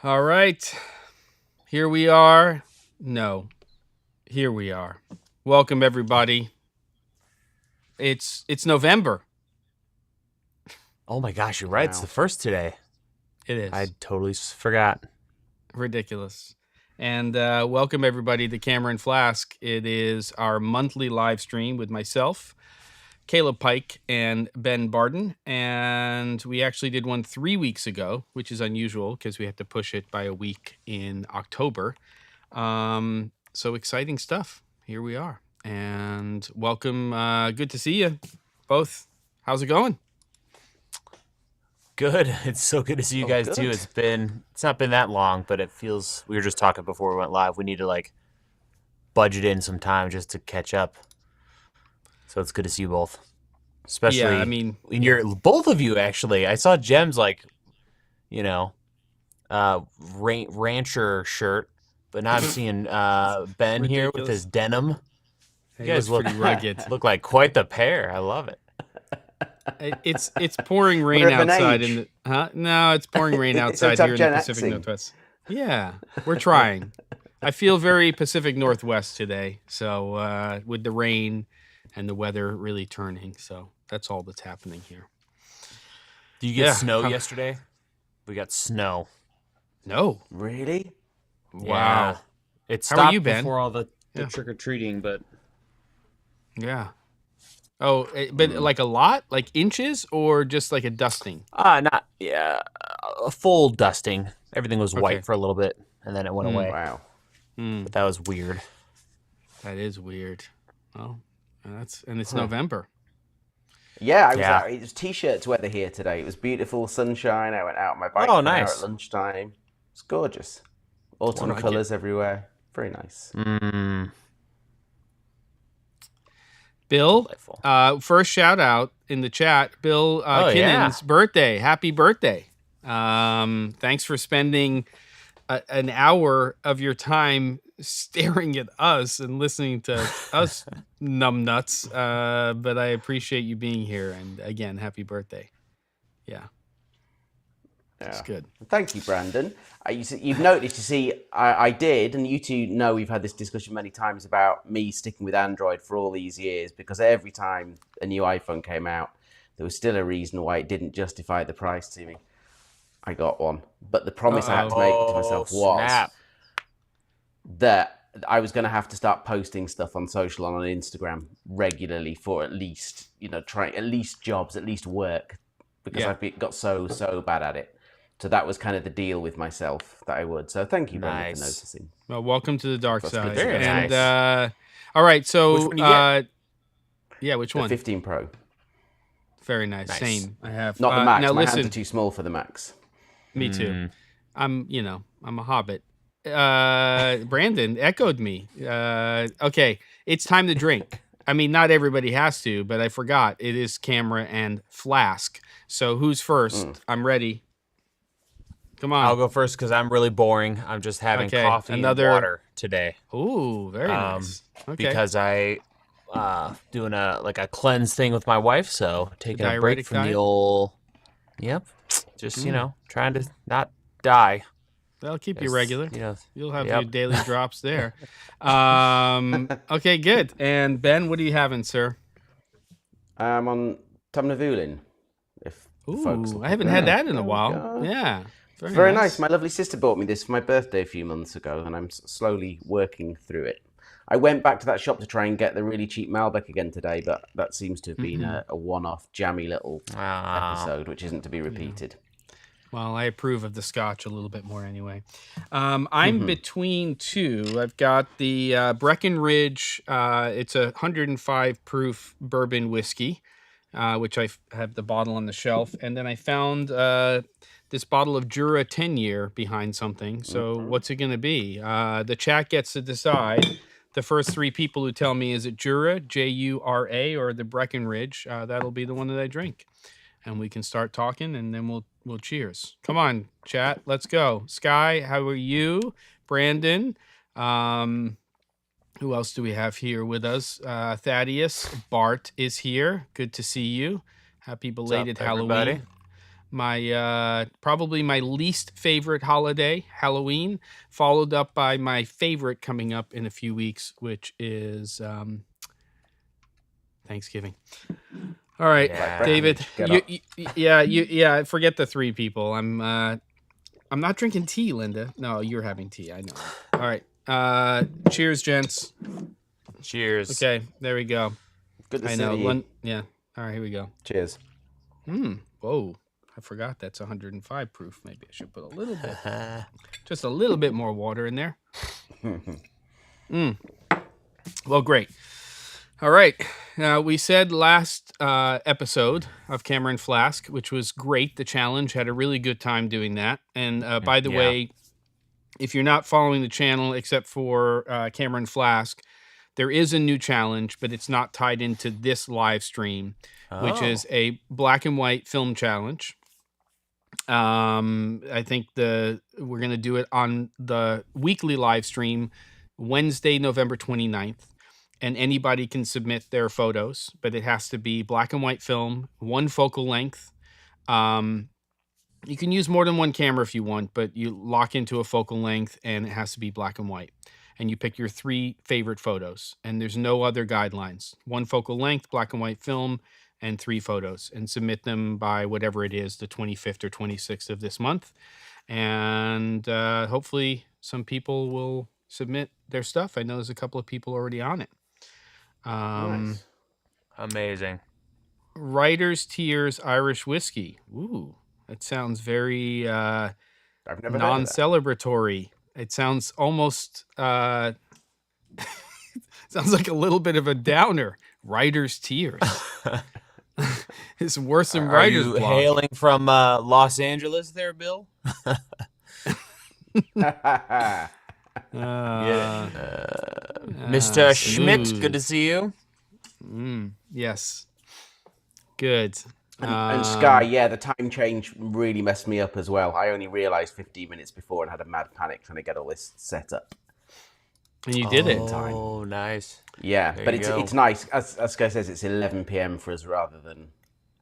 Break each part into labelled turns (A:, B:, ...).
A: All right. Here we are. No. Here we are. Welcome everybody. It's November.
B: Oh my gosh, you're right. It's the first today.
A: It is.
B: I totally forgot.
A: Ridiculous. And welcome everybody to Camera Flask. It is our monthly live stream with myself, Caleb Pike, and Ben Barden. And we actually did one 3 weeks ago, which is unusual because we have to push it by a week in October. So exciting stuff. Here we are. And welcome. Good to see you both. How's it going?
B: Good. It's so good to see you guys too. It's not been that long, but it feels, we were just talking before we went live, we need to like budget in some time just to catch up. So it's good to see you both. Especially,
A: yeah, I mean,
B: both of you actually. I saw Jem's like, rancher shirt, but now I'm seeing Ben here with his denim. You guys look
A: pretty rugged.
B: Look like quite the pair. I love it.
A: It's pouring rain outside No, it's pouring rain outside here in the Pacific Northwest. Yeah, we're trying. I feel very Pacific Northwest today. So with the rain and the weather really turning, so that's all that's happening here.
B: Do you get snow yesterday? We got snow.
A: No.
C: Really?
A: Wow.
B: Yeah. It stopped
A: How are you, Ben?
B: before all the trick-or-treating, but...
A: Yeah. Oh, but like a lot? Like inches or just like a dusting?
B: A full dusting. Everything was white for a little bit, and then it went away.
C: Wow.
B: But that was weird.
A: That is weird. Well, it's November.
C: Yeah, it was t-shirts weather here today. It was beautiful sunshine. I went out on my bike
B: nice.
C: at lunchtime. It's gorgeous. Autumn colours everywhere. Very nice.
A: Bill, first shout out in the chat. Bill Kinnon's birthday. Happy birthday. Thanks for spending an hour of your time staring at us and listening to us numbnuts. But I appreciate you being here. And again, happy birthday. Yeah. That's good.
C: Thank you, Brandon. You've noticed, I did, and you two know we've had this discussion many times about me sticking with Android for all these years, because every time a new iPhone came out, there was still a reason why it didn't justify the price to me. I got one. But the promise I had to make to myself was that I was going to have to start posting stuff on social and on Instagram regularly for at least, trying at least jobs, at least work, because I've got so bad at it. So that was kind of the deal with myself that I would. So thank you, Brandon, for noticing.
A: Well, welcome to the dark side.
B: Very
A: nice. All right, so
B: which one you get?
A: Which one?
C: The 15 Pro.
A: Very nice. Same. I have
C: not the Max.
A: Now
C: My hands are too small for the Max.
A: Me too. I'm a hobbit. Brandon echoed me. Okay, it's time to drink. I mean, not everybody has to, but I forgot. It is Camera and Flask. So who's first? I'm ready. Come on.
B: I'll go first because I'm really boring. I'm just having coffee and water today.
A: Ooh, very nice. Okay.
B: Because I doing a cleanse thing with my wife, so taking a break from the old. Yep. Just trying to not die.
A: That'll keep you regular. You'll have your daily drops there. Okay, good. And Ben, what are you having, sir?
C: I'm on Tamnavulin.
A: Ooh, I haven't had that in a while. Yeah.
C: Very nice. My lovely sister bought me this for my birthday a few months ago, and I'm slowly working through it. I went back to that shop to try and get the really cheap Malbec again today, but that seems to have been a one-off jammy little episode, which isn't to be repeated.
A: Well, I approve of the Scotch a little bit more anyway. I'm between two. I've got the Breckenridge. It's a 105 proof bourbon whiskey, which I have the bottle on the shelf. And then I found this bottle of Jura 10-year behind something. So what's it going to be? The chat gets to decide. The first three people who tell me, is it Jura, Jura, or the Breckenridge, that'll be the one that I drink. And we can start talking, and then we'll cheers. Come on, chat. Let's go. Sky, how are you? Brandon. Who else do we have here with us? Thaddeus. Bart is here. Good to see you. Happy belated Halloween. Everybody? my probably my least favorite holiday, Halloween, followed up by my favorite coming up in a few weeks, which is Thanksgiving. All right,
B: Yeah.
A: David.
C: Get up.
A: Yeah. Forget the three people. I'm not drinking tea, Linda. No, you're having tea. I know. All right. Cheers, gents.
B: Cheers.
A: Okay, there we go.
C: Good to
A: I
C: see
A: know.
C: you.
A: Yeah. All right, here we go.
C: Cheers.
A: Whoa. I forgot that's 105 proof. Maybe I should put a little bit, just a little bit more water in there. Well, great. All right. We said last episode of Camera Flask, which was great. The challenge, had a really good time doing that. And by the way, if you're not following the channel except for Camera Flask, there is a new challenge, but it's not tied into this live stream, which is a black and white film challenge. I think we're going to do it on the weekly live stream, Wednesday, November 29th. And anybody can submit their photos, but it has to be black and white film, one focal length. You can use more than one camera if you want, but you lock into a focal length and it has to be black and white. And you pick your 3 favorite photos, and there's no other guidelines. One focal length, black and white film, and 3 photos, and submit them by whatever it is, the 25th or 26th of this month. And hopefully some people will submit their stuff. I know there's a couple of people already on it.
B: Nice. Amazing.
A: Writer's Tears Irish Whiskey. Ooh, that sounds very
C: I've never
A: non-celebratory. It sounds almost sounds like a little bit of a downer. Writer's Tears. It's worse than writer's block.
B: Are you hailing from Los Angeles there, Bill? Mr. Schmidt, good to see you.
A: Yes. Good.
C: And Sky, yeah, the time change really messed me up as well. I only realised 15 minutes before and had a mad panic trying to get all this set up.
A: And you did it in
C: time.
B: Oh, nice.
C: Yeah,
B: There
C: but
B: you go.
C: it's nice. As Sky says, it's 11 p.m. for us rather than,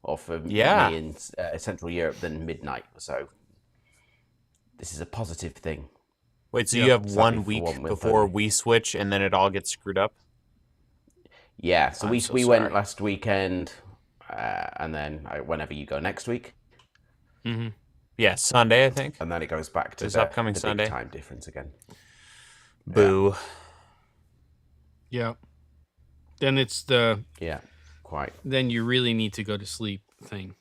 C: or for me in Central Europe than midnight. So this is a positive thing.
B: Wait, so you have
C: Sadly
B: 1
C: for
B: week
C: one with
B: before
C: the-
B: we switch and then it all gets screwed up?
C: Yeah, so
B: I'm
C: we
B: so
C: we
B: sorry.
C: went last weekend, and then whenever you go next week,
B: Yeah, Sunday, I think.
C: and then it goes back to
B: This
C: the
B: upcoming
C: big
B: Sunday.
C: time difference again.
B: Boo.
A: Yeah. Then it's the
C: Yeah, quite.
A: then you really need to go to sleep thing.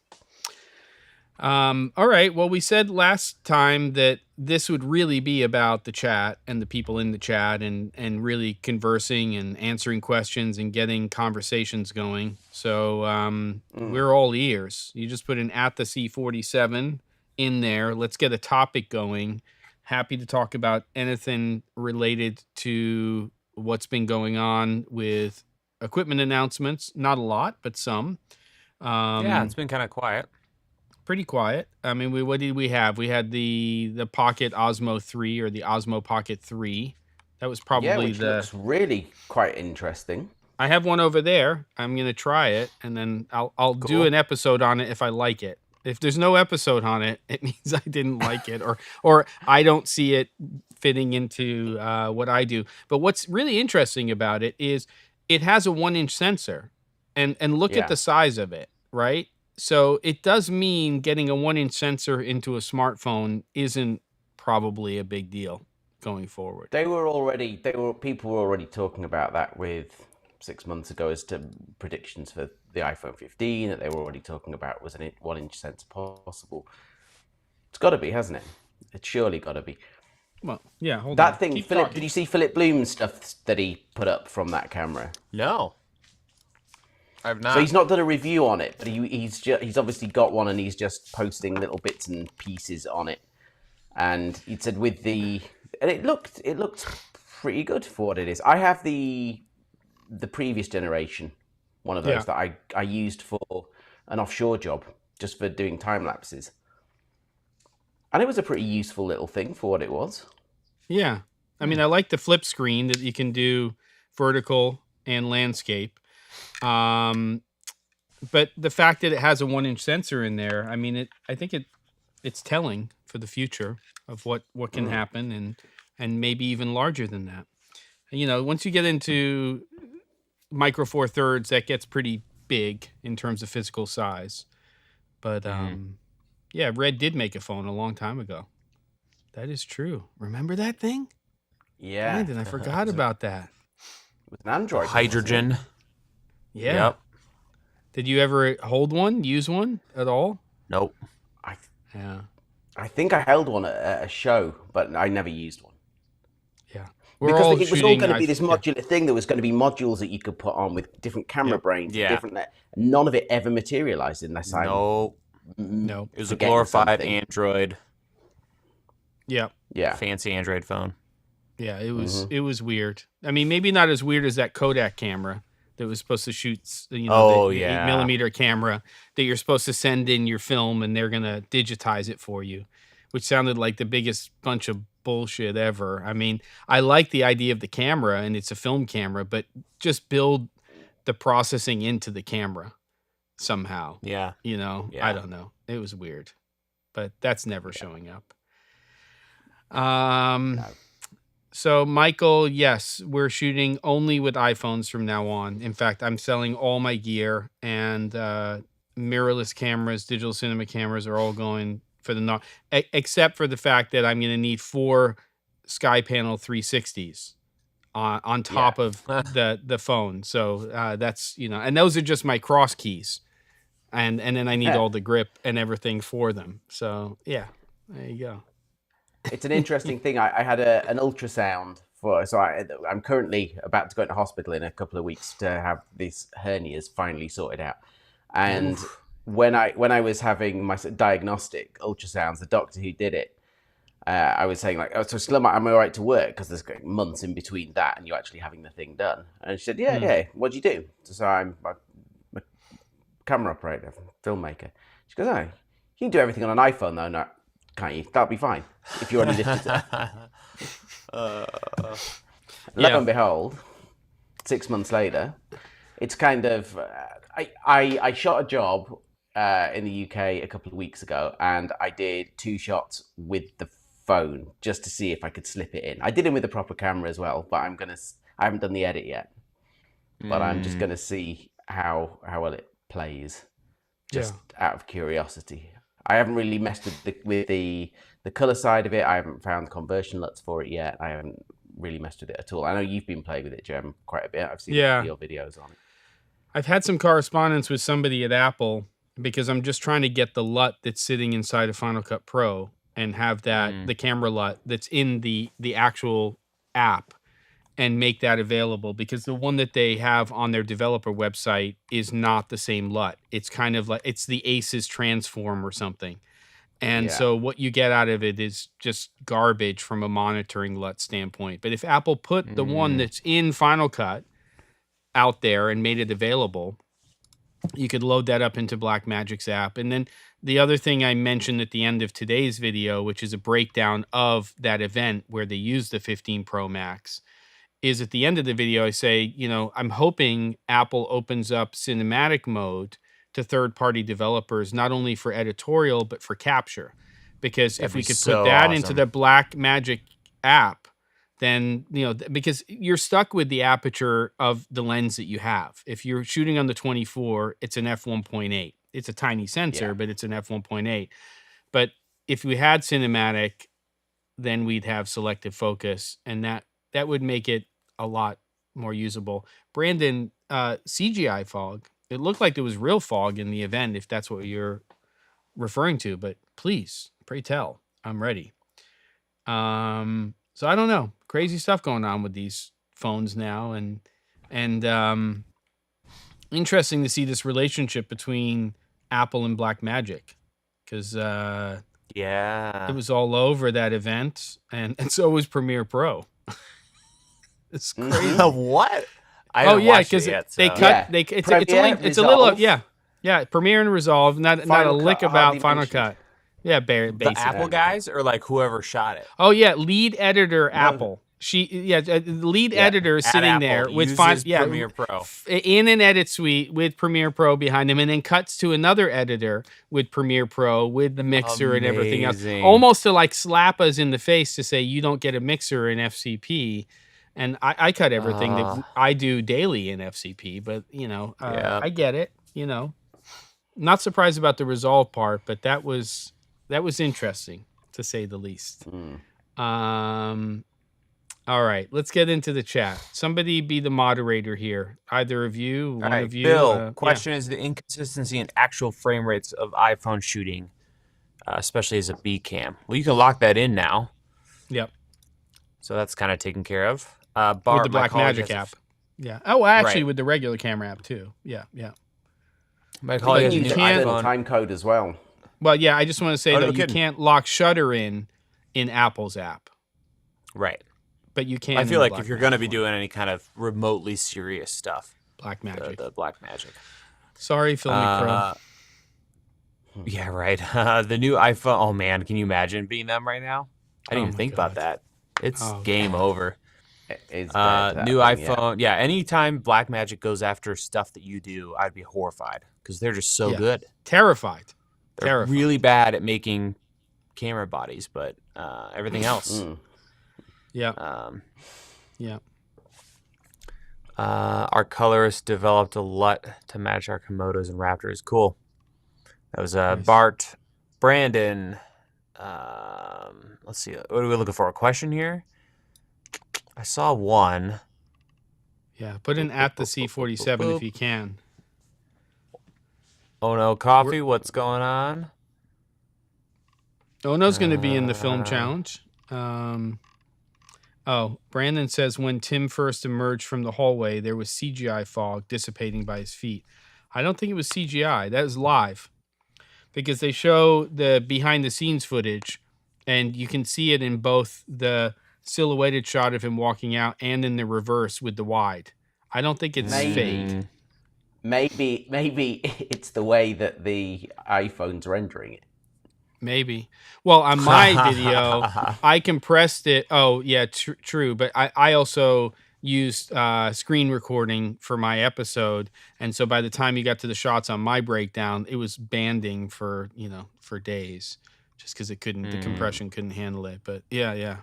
A: All right. Well, we said last time that this would really be about the chat and the people in the chat and really conversing and answering questions and getting conversations going. So we're all ears. You just put an at the C47 in there. Let's get a topic going. Happy to talk about anything related to what's been going on with equipment announcements. Not a lot, but some.
B: Yeah, it's been kind of quiet.
A: Pretty quiet. I mean, what did we have? We had the Pocket Osmo 3 or the Osmo Pocket 3. That was probably
C: Which looks really quite interesting.
A: I have one over there. I'm gonna try it, and then I'll do
B: Cool.
A: an episode on it if I like it. If there's no episode on it, it means I didn't like it, or I don't see it fitting into what I do. But what's really interesting about it is it has a 1-inch sensor, and look
C: Yeah.
A: at the size of it, right? So it does mean getting a 1-inch sensor into a smartphone isn't probably a big deal going forward.
C: People were already talking about that with 6 months ago as to predictions for the iPhone 15 that they were already talking about was an 1-inch sensor possible. It's got to be, hasn't it? It's surely got to be.
A: Well, yeah. Hold
C: That
A: on.
C: thing,
A: Keep
C: Philip.
A: talking.
C: Did you see Philip Bloom's stuff that he put up from that camera?
B: No. I've not.
C: So he's not done a review on it, but he's obviously got one and he's just posting little bits and pieces on it. And he said it looked pretty good for what it is. I have the previous generation, one of those that I used for an offshore job, just for doing time lapses. And it was a pretty useful little thing for what it was.
A: Yeah. I mean, I like the flip screen that you can do vertical and landscape. but the fact that it has a 1-inch sensor in there, I mean, I think it's telling for the future of what can happen, and maybe even larger than that. You know, once you get into micro four thirds, that gets pretty big in terms of physical size. But yeah, Red did make a phone a long time ago. That is true. Remember that thing?
C: Yeah.
A: Brandon, I forgot about that.
C: With an Android.
B: Hydrogen.
A: Yeah.
B: Yep.
A: Did you ever hold one, use one at all?
B: Nope.
A: Yeah.
C: I think I held one at a show, but I never used one.
A: Yeah.
C: Because it was all going to be this modular thing. There was going to be modules that you could put on with different camera brains.
B: Yeah.
C: Different. None of it ever materialized unless
B: No.
A: No.
B: It was a glorified Android.
A: Yeah.
C: Yeah.
B: Fancy Android phone.
A: Yeah, it was weird. I mean, maybe not as weird as that Kodak camera that was supposed to shoot, the 8mm camera that you're supposed to send in your film and they're going to digitize it for you, which sounded like the biggest bunch of bullshit ever. I mean, I like the idea of the camera and it's a film camera, but just build the processing into the camera somehow.
B: Yeah.
A: You know,
B: Yeah.
A: I don't know. It was weird, but that's never showing up. So Michael, yes, we're shooting only with iPhones from now on. In fact, I'm selling all my gear, and mirrorless cameras, digital cinema cameras are all going for the except for the fact that I'm going to need 4 SkyPanel 360s on top of the phone. So that's, you know, and those are just my cross keys, and then I need all the grip and everything for them. So yeah, there you go.
C: It's an interesting thing. I had an ultrasound I'm currently about to go into hospital in a couple of weeks to have these hernias finally sorted out. And when I was having my diagnostic ultrasounds, the doctor who did it, I was saying like, oh, so still am I all right to work? Because there's months in between that and you actually having the thing done. And she said, yeah. What'd you do? So I'm a camera operator, filmmaker. She goes, oh, you can do everything on an iPhone though, no? Can't you? That'll be fine if you only lifted it. Lo and behold, 6 months later, it's kind of. I shot a job in the UK a couple of weeks ago, and I did 2 shots with the phone just to see if I could slip it in. I did it with a proper camera as well, but I haven't done the edit yet. But I'm just gonna see how well it plays, just out of curiosity. I haven't really messed with the color side of it. I haven't found conversion LUTs for it yet. I haven't really messed with it at all. I know you've been playing with it, Jem, quite a bit. I've seen your videos on it.
A: I've had some correspondence with somebody at Apple because I'm just trying to get the LUT that's sitting inside of Final Cut Pro and have that the camera LUT that's in the actual app and make that available, because the one that they have on their developer website is not the same LUT. It's kind of like, it's the ACES transform or something. And so what you get out of it is just garbage from a monitoring LUT standpoint. But if Apple put the one that's in Final Cut out there and made it available, you could load that up into Blackmagic's app. And then the other thing I mentioned at the end of today's video, which is a breakdown of that event where they use the 15 Pro Max, is at the end of the video, I say, you know, I'm hoping Apple opens up cinematic mode to third-party developers, not only for editorial, but for capture. Because if we could put that into the Blackmagic app, then, you know, because you're stuck with the aperture of the lens that you have. If you're shooting on the 24, it's an f1.8. It's a tiny sensor, but it's an f1.8. But if we had cinematic, then we'd have selective focus, and that would make it a lot more usable. Brandon, CGI fog. It looked like there was real fog in the event, if that's what you're referring to. But please, pray tell, I'm ready. So I don't know. Crazy stuff going on with these phones now, and interesting to see this relationship between Apple and Blackmagic, because it was all over that event, and so was Premiere Pro. It's crazy.
B: What? Because
A: they cut. It's a little Premiere and Resolve. Not a lick about Final Cut. Yeah, basically.
B: The Apple guys or like whoever shot it.
A: Oh yeah, lead editor Apple, The lead editor is
B: at
A: sitting
B: Apple,
A: there with
B: uses Premiere Pro.
A: in an edit suite with Premiere Pro behind him, and then cuts to another editor with Premiere Pro with the mixer and everything else,
B: Amazing.
A: almost to like slap us in the face to say you don't get a mixer in FCP. And I cut everything that I do daily in FCP, but I get it. Not surprised about the resolve part, but that was interesting to say the least. All right, let's get into the chat. Somebody be the moderator here. Either of you, one of you.
B: Bill, question is the inconsistency in actual frame rates of iPhone shooting, especially as a B cam. Well, you can lock that in now.
A: Yep.
B: So that's kind of taken care of.
A: With the Blackmagic app. Yeah. Oh, actually, with the regular camera app too. Yeah.
C: My colleague has a new iPhone time code as well.
A: Well, yeah. I just want to say that you can't lock shutter in Apple's app.
B: Right.
A: But you can.
B: I feel like if you're going to be doing any kind of remotely serious stuff,
A: Blackmagic.
B: The Blackmagic.
A: Sorry, Filmmaker Pro.
B: Yeah, right. The new iPhone. Oh man, can you imagine being them right now? I didn't even think about that. It's game over.
C: It's
B: new iPhone. Yeah, anytime Blackmagic goes after stuff that you do, I'd be horrified because they're just so good.
A: Terrified.
B: They're really bad at making camera bodies, but everything else.
A: Yeah.
B: Our colorist developed a LUT to match our Komodos and Raptors. Cool. That was nice. Bart, Brandon. Let's see. What are we looking for? A question here? I saw one.
A: Yeah, put in at the C47 if you can.
B: Oh no, coffee. What's going on?
A: Oh no's going to be in the film challenge. Brandon says when Tim first emerged from the hallway, there was CGI fog dissipating by his feet. I don't think it was CGI. That was live because they show the behind the scenes footage and you can see it in both the silhouetted shot of him walking out and in the reverse with the wide. I don't think it's fake.
C: Maybe it's the way that the iPhone's rendering it.
A: Maybe. Well, on my video, I compressed it. Oh, yeah, true. But I also used screen recording for my episode. And so by the time you got to the shots on my breakdown, it was banding for days just because it couldn't, the compression couldn't handle it. But yeah.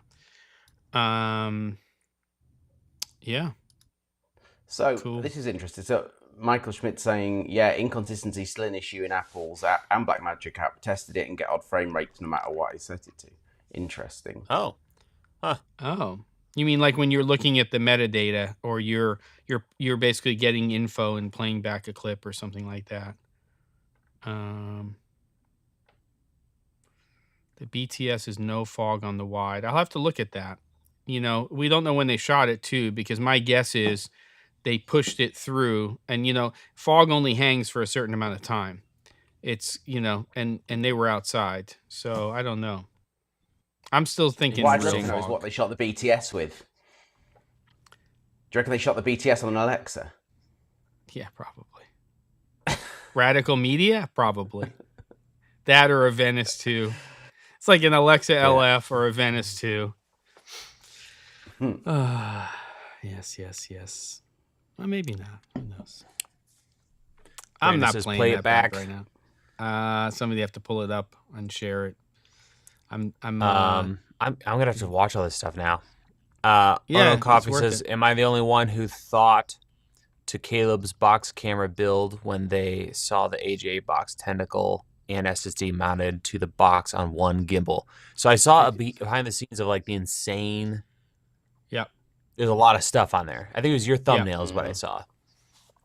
C: So
A: cool.
C: This is interesting. So Michael Schmidt saying, inconsistency still an issue in Apple's app and Blackmagic app. Tested it and get odd frame rates no matter what I set it to. Interesting.
B: Oh. Huh.
A: Oh. You mean like when you're looking at the metadata or you're basically getting info and playing back a clip or something like that. The BTS is no fog on the wide. I'll have to look at that. We don't know when they shot it too, because my guess is they pushed it through and, fog only hangs for a certain amount of time. It's, and they were outside. So I don't know. I'm still thinking.
C: What I don't know is what they shot the BTS with. Do you reckon they shot the BTS on an Alexa?
A: Yeah, probably. Radical Media? Probably. That or a Venice 2. It's like an Alexa LF or a Venice 2. Yes. Well, maybe not. Who knows? I'm not playing that back right now. Somebody have to pull it up and share it. I'm
B: gonna have to watch all this stuff now. Coffee says, "Am I the only one who thought to Caleb's box camera build when they saw the AJ box tentacle and SSD mounted to the box on one gimbal?" So I saw a behind the scenes of like the insane.
A: Yep.
B: There's a lot of stuff on there. I think it was your thumbnail is what I saw.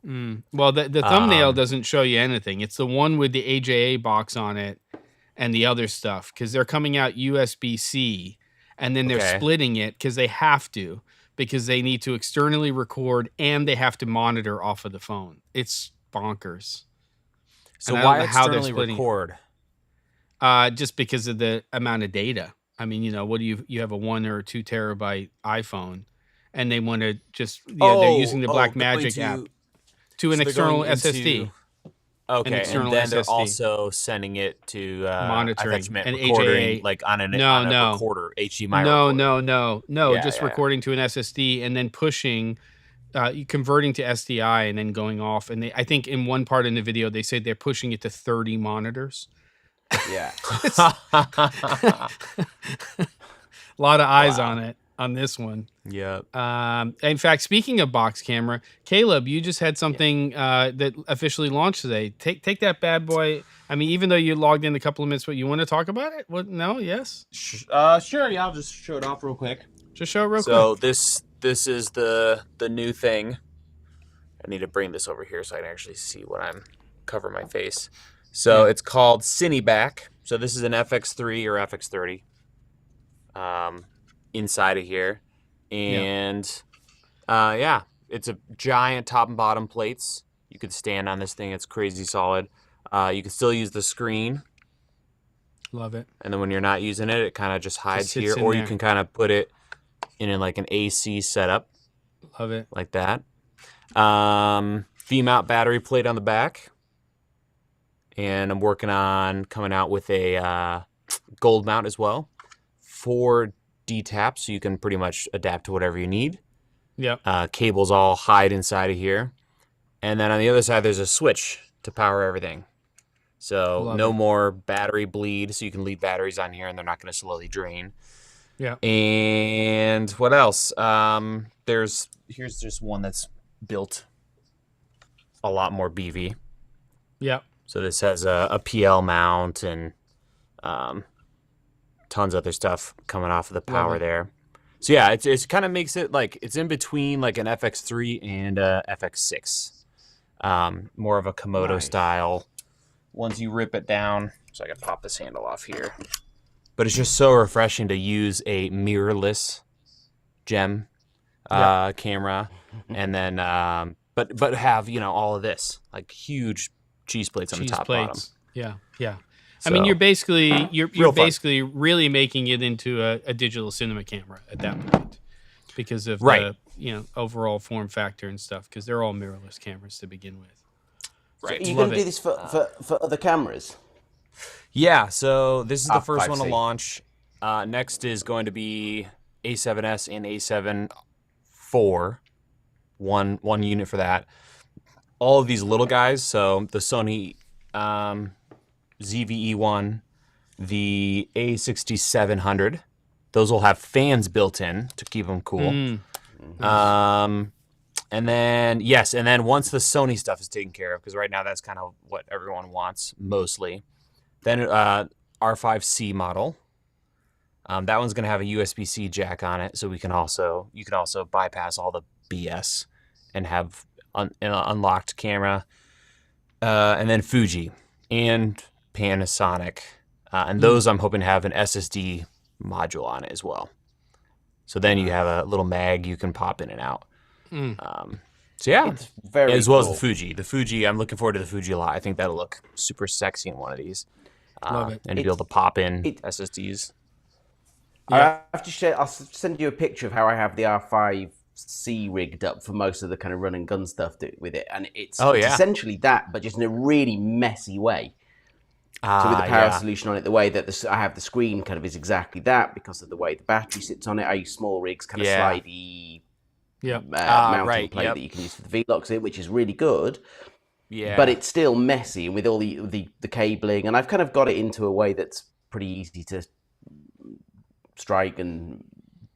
A: Well, the thumbnail doesn't show you anything. It's the one with the AJA box on it and the other stuff because they're coming out USB-C and then they're splitting it because they have to because they need to externally record and they have to monitor off of the phone. It's bonkers.
B: So why externally record?
A: Just because of the amount of data. I mean, what do you have a 1 or 2 terabyte iPhone and they want to just they're using the Blackmagic app to an external SSD.
B: Okay,
A: external
B: and then they're
A: SSD.
B: also sending it to I thought
A: Monitoring
B: you meant
A: and
B: recording,
A: HAA.
B: like on a
A: No.
B: recorder, HDMI recorder.
A: No.
B: Yeah,
A: Just
B: yeah.
A: recording to an SSD and then pushing, converting to SDI and then going off. And I think in one part in the video they said they're pushing it to 30 monitors.
C: Yeah.
A: A lot of eyes on it on this one.
B: Yep.
A: In fact, speaking of box camera, Caleb, you just had something that officially launched today. Take that bad boy. I mean, even though you logged in a couple of minutes, but you want to talk about it? What? No? Yes?
D: Sure. Yeah, I'll just show it off real quick.
A: Just show it real quick.
B: So this is the new thing. I need to bring this over here so I can actually see what I'm cover my face. So it's called Cineback. So this is an FX3 or FX30 inside of here. And it's a giant top and bottom plates. You could stand on this thing. It's crazy solid. You can still use the screen.
A: Love it.
B: And then when you're not using it, it kind of just hides
A: sits
B: here.
A: in
B: Or
A: there.
B: you can kind of put it in like an AC setup
A: Love it.
B: like that. V-mount battery plate on the back. And I'm working on coming out with a gold mount as well. 4 D-taps, so you can pretty much adapt to whatever you need.
A: Yep.
B: Cables all hide inside of here. And then on the other side, there's a switch to power everything. So
A: Love
B: no
A: it.
B: more battery bleed, so you can leave batteries on here and they're not going to slowly drain.
A: Yeah.
B: And what else? Here's just one that's built a lot more BV.
A: Yep.
B: So this has a PL mount and tons of other stuff coming off of the power
A: it.
B: there. So yeah, it's kind of makes it like it's in between like an FX3 and a FX6. More of a Komodo style. Once you rip it down, so I can pop this handle off here. But it's just so refreshing to use a mirrorless Jem camera, and then but have all of this like huge cheese plates on the top bottom.
A: Yeah. I
B: So,
A: mean, you're basically you're
B: real fun.
A: basically really making it into a digital cinema camera at that point because of
B: Right.
A: the overall form factor and stuff, because they're all mirrorless cameras to begin with.
B: Right.
C: Are you
A: Love
C: going to do
A: it.
C: this for other cameras?
B: Yeah, so this is the first one to
C: 5C.
B: launch. Next is going to be A7S and A7 IV. One unit for that. All of these little guys, so the Sony ZVE1, the A6700, those will have fans built in to keep them cool. And then once the Sony stuff is taken care of, because right now that's kind of what everyone wants mostly, then R5C model. That one's going to have a USB-C jack on it, so you can also bypass all the BS and have an unlocked camera. And then Fuji and Panasonic. And those I'm hoping to have an SSD module on it as well. So then you have a little mag you can pop in and out. So yeah,
C: It's very
B: as well as
C: cool.
B: the Fuji. The Fuji, I'm looking forward to the Fuji a lot. I think that'll look super sexy in one of these.
A: Love it.
B: And to be able to pop in
C: it-
B: SSDs.
C: I have to share. I'll send you a picture of how I have the R5C rigged up for most of the kind of run and gun stuff with it, and it's essentially that, but just in a really messy way. So with the power solution on it, the way that I have the screen kind of is exactly that because of the way the battery sits on it. I use small rigs, kind of slidey mounting plate that you can use for the V-Locks in, which is really good.
B: Yeah.
C: But it's still messy with all the cabling, and I've kind of got it into a way that's pretty easy to strike and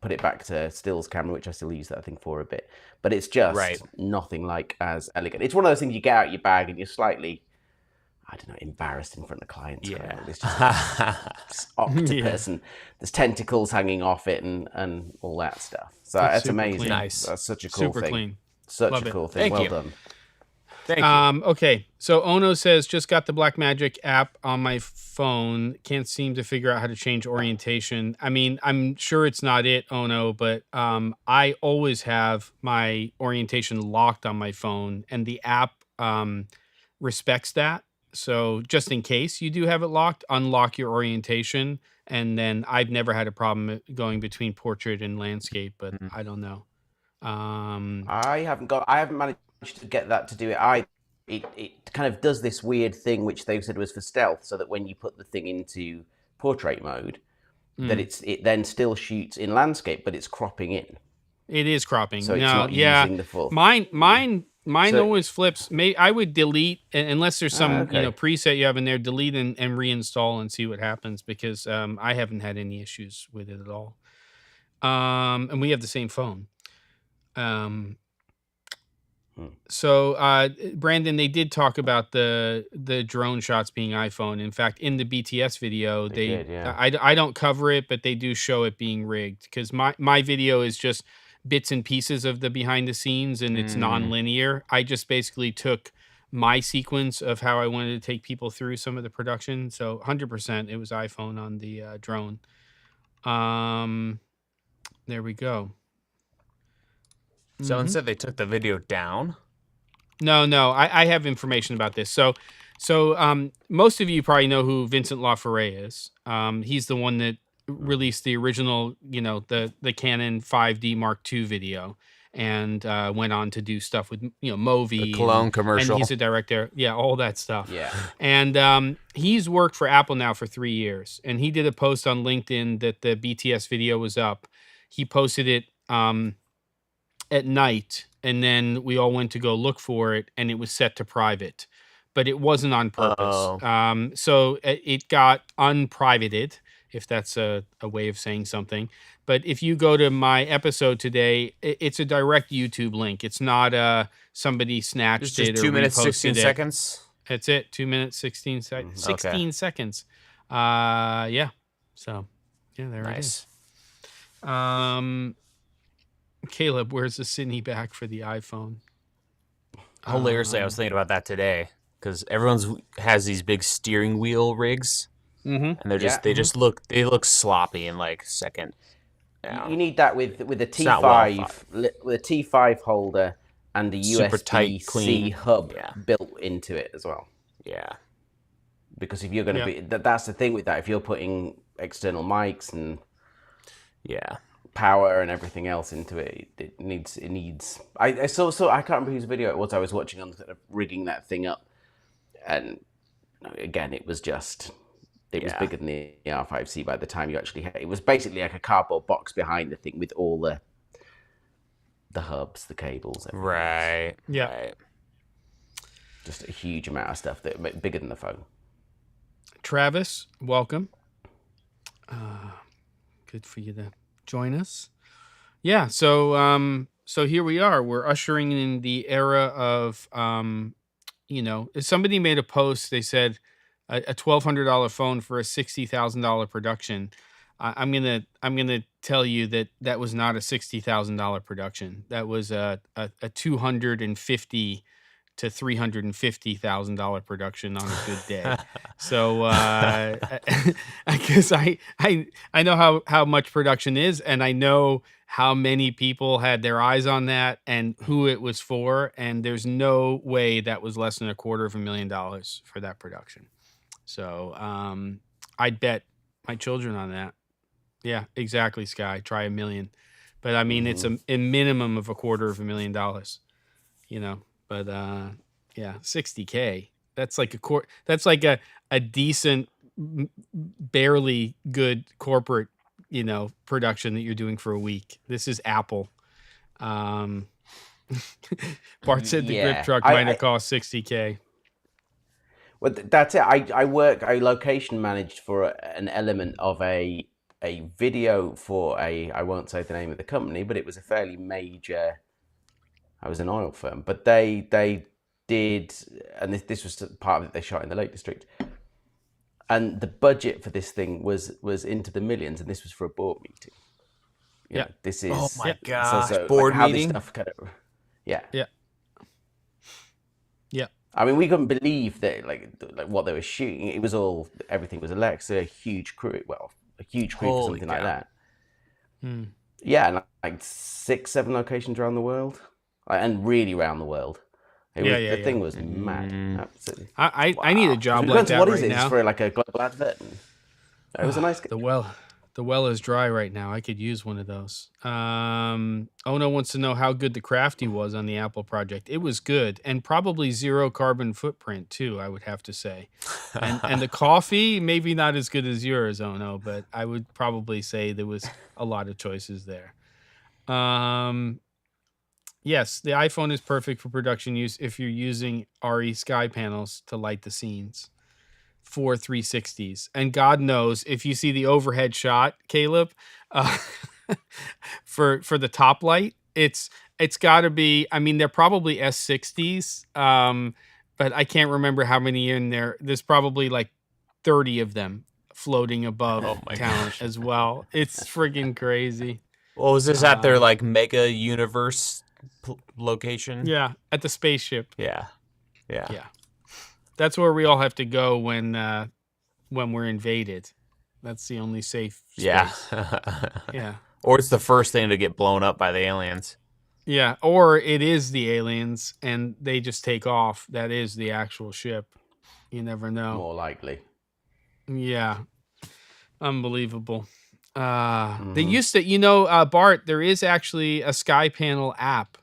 C: put it back to stills camera, which I still use that thing for a bit. But it's just nothing like as elegant. It's one of those things you get out of your bag and you're slightly, I don't know, embarrassed in front of clients.
B: Yeah.
C: It's just this octopus and there's tentacles hanging off it and all that stuff. So
A: That's
C: that's
A: super
C: amazing.
A: clean.
B: Nice.
C: That's such a cool
A: Super
C: thing.
A: clean.
C: Such
A: Love
C: a
A: it.
C: cool thing.
B: Thank
C: Well
B: you.
C: done.
B: Thank you.
A: Okay, so Ono says, just got the Blackmagic app on my phone. Can't seem to figure out how to change orientation. I mean, I'm sure it's not it, Ono, but I always have my orientation locked on my phone, and the app respects that. So just in case you do have it locked, unlock your orientation, and then I've never had a problem going between portrait and landscape, but I don't know.
C: I haven't managed to get that to do it either. it kind of does this weird thing, which they said was for stealth, so that when you put the thing into portrait mode, that it then still shoots in landscape, but it's cropping in.
A: It is cropping.
C: So it's not using the full.
A: Mine always flips. I would delete unless there's some preset you have in there. Delete and reinstall and see what happens, because I haven't had any issues with it at all. And we have the same phone. So Brandon, they did talk about the drone shots being iPhone. In fact, in the BTS video, they did, yeah. I don't cover it, but they do show it being rigged, because my video is just bits and pieces of the behind the scenes, and it's non-linear. I just basically took my sequence of how I wanted to take people through some of the production. So 100% it was iPhone on the drone. There we go.
B: Someone said they took the video down.
A: No, I have information about this. So most of you probably know who Vincent LaFerre is. He's the one that released the original, the Canon 5D Mark II video, and went on to do stuff with Movi,
B: the cologne commercial,
A: and he's a director. Yeah, all that stuff.
C: Yeah,
A: and he's worked for Apple now for 3 years, and he did a post on LinkedIn that the BTS video was up. He posted it at night, and then we all went to go look for it, and it was set to private, but it wasn't on purpose. So it got unprivated, if that's a way of saying something. But if you go to my episode today, it's a direct YouTube link. It's not somebody snatched it or
B: 2 minutes, 16 seconds.
A: That's it. 2 minutes, 16 seconds. 16 seconds. Yeah. So, yeah, there it is. Caleb, where's the Sydney back for the iPhone?
B: Hilariously, I was thinking about that today, because everyone's has these big steering wheel rigs, and they look sloppy in like second.
C: Yeah. You need that with a T5 with a T5 holder and a USB-C hub built into it as well.
B: Yeah,
C: because if you're going to be, that's the thing with that. If you're putting external mics and power and everything else into it, it needs. I saw I can't remember whose video it was I was watching on sort of rigging that thing up, and again it was bigger than the R5C by the time you actually had it. It was basically like a cardboard box behind the thing with all the hubs, the cables, everything.
B: Right.
A: Yeah.
B: Right.
C: Just a huge amount of stuff that bigger than the phone.
A: Travis, welcome. Good for you to join us. Yeah, so here we are. We're ushering in the era of somebody made a post. They said a $1,200 phone for a $60,000 production. I'm gonna tell you that was not a $60,000 production. That was a $250,000 to $350,000 production on a good day. So I guess I know how much production is, and I know how many people had their eyes on that and who it was for, and there's no way that was less than $250,000 for that production. So I'd bet my children on that. Yeah, exactly, Sky. Try $1 million, but I mean it's a minimum of $250,000. But yeah, $60K. That's like a decent, barely good corporate, production that you're doing for a week. This is Apple. Bart said the grip truck might have cost $60K.
C: Well, that's it. I location managed for an element of a video for I won't say the name of the company, but it was a fairly major. I was an oil firm, but they did, and this was part of it. They shot in the Lake District, and the budget for this thing was into the millions, and this was for a board meeting. This is
B: oh my gosh,
C: board meeting. This stuff kind of, yeah. I mean, we couldn't believe that like what they were shooting. It was everything was Alexa, a huge crew. Well, a huge crew for something like that. Yeah, and like 6-7 locations around the world. And really around the world. The thing was mad. Absolutely.
A: I need a job like that
C: what
A: right
C: is it?
A: now.
C: It's for like a global advert. It was a nice.
A: The The well is dry right now. I could use one of those. Ono wants to know how good the crafty was on the Apple project. It was good, and probably 0 carbon footprint too, I would have to say. And the coffee, maybe not as good as yours, Ono, but I would probably say there was a lot of choices there. Yes, the iPhone is perfect for production use if you're using RE sky panels to light the scenes. 4 360s, and God knows if you see the overhead shot, Caleb, for the top light, it's got to be. I mean, they're probably S60s, but I can't remember how many in there. There's probably like 30 of them floating above town as well. It's friggin' crazy.
B: Well, was this at their like mega universe location?
A: Yeah, at the spaceship.
B: Yeah.
A: That's where we all have to go when we're invaded. That's the only safe space.
B: Yeah.
A: Yeah.
B: Or it's the first thing to get blown up by the aliens.
A: Yeah, or it is the aliens and they just take off. That is the actual ship. You never know.
C: More likely.
A: Yeah. Unbelievable. They used to, Bart, there is actually a Sky Panel app.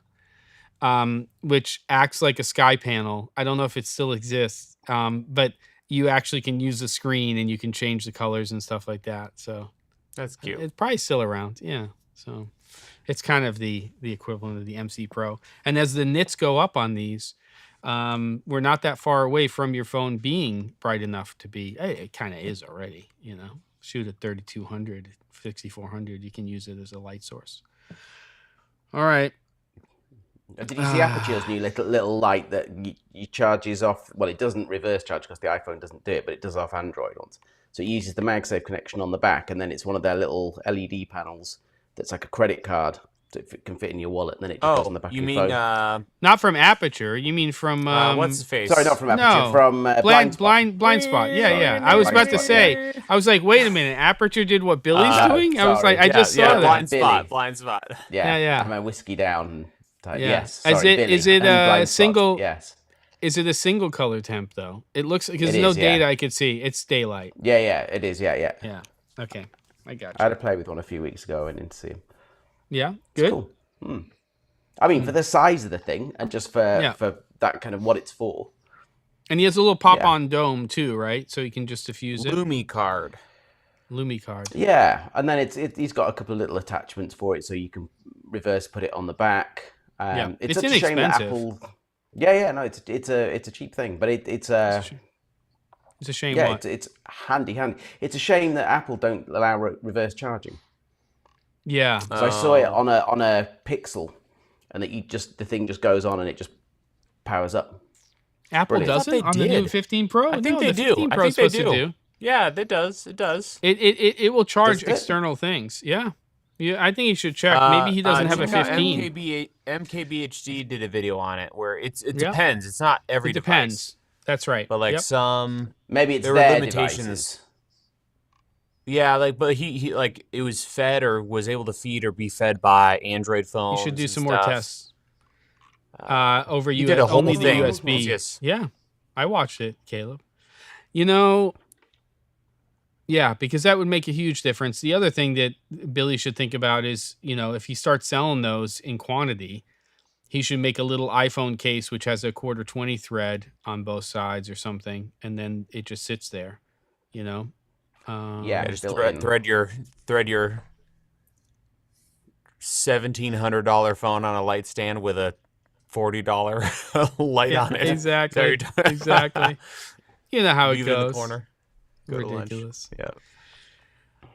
A: Which acts like a sky panel. I don't know if it still exists, but you actually can use the screen and you can change the colors and stuff like that. So
B: that's cute.
A: It's probably still around. Yeah. So it's kind of the equivalent of the MC Pro. And as the nits go up on these, we're not that far away from your phone being bright enough to be. It kind of is already. Shoot at 3200, 6400. You can use it as a light source. All right.
C: Did you see Aperture's new little light that you charges off? Well, it doesn't reverse charge because the iPhone doesn't do it, but it does off Android ones. So it uses the MagSafe connection on the back, and then it's one of their little LED panels that's like a credit card, so it can fit in your wallet, and then it just goes on the back of your phone.
B: You mean
A: not from Aperture? You mean from
B: what's his face?
C: Sorry, not from Aperture. From
A: Blind Spot. Yeah. I was about to say. Yeah. I was like, wait a minute. Aperture did what Billy's doing? I was like, I just saw that.
B: Blind Spot.
C: Yeah. I'm a whiskey down.
A: Yeah.
C: Yes. Sorry,
A: is it a single?
C: Yes.
A: Is it a single color temp though? It looks because there's no data I could see. It's daylight.
C: Yeah, it is. Yeah.
A: Okay, I got you.
C: I had to play with one a few weeks ago. I went in to see him.
A: Yeah, good.
C: It's cool. I mean, for the size of the thing and just for that kind of what it's for.
A: And he has a little pop-on dome too, right? So you can just diffuse it.
B: Lumi card.
C: Yeah, and then he's got a couple of little attachments for it, so you can reverse put it on the back. It's such a shame that Apple. No, it's a cheap thing, but it's a
A: shame.
C: Yeah,
A: what?
C: it's handy. It's a shame that Apple don't allow reverse charging.
A: Yeah.
C: So I saw it on a Pixel, and the thing just goes on and it just powers up.
A: Apple doesn't on the new 15 Pro.
B: I think they do. I think they do. Yeah, it does. It does.
A: It will charge external things. Yeah. Yeah, I think you should check. Maybe he doesn't have a 15.
B: MKBHD did a video on it where it depends. It's not every device.
A: Depends. That's right.
B: But some
C: maybe
B: there were limitations. Devices. Yeah, but he it was fed or was able to feed or be fed by Android phones.
A: You should do some more tests. Over
B: you did a whole
A: only
B: thing.
A: The USB.
B: Yes.
A: Yeah, I watched it, Caleb. Yeah, because that would make a huge difference. The other thing that Billy should think about is, if he starts selling those in quantity, he should make a little iPhone case which has a 1/4-20 thread on both sides or something, and then it just sits there,
B: just thread your $1,700 phone on a light stand with a $40 light on it.
A: Exactly. Exactly. You know how it goes.
B: In the corner. Go
A: ridiculous.
B: To lunch.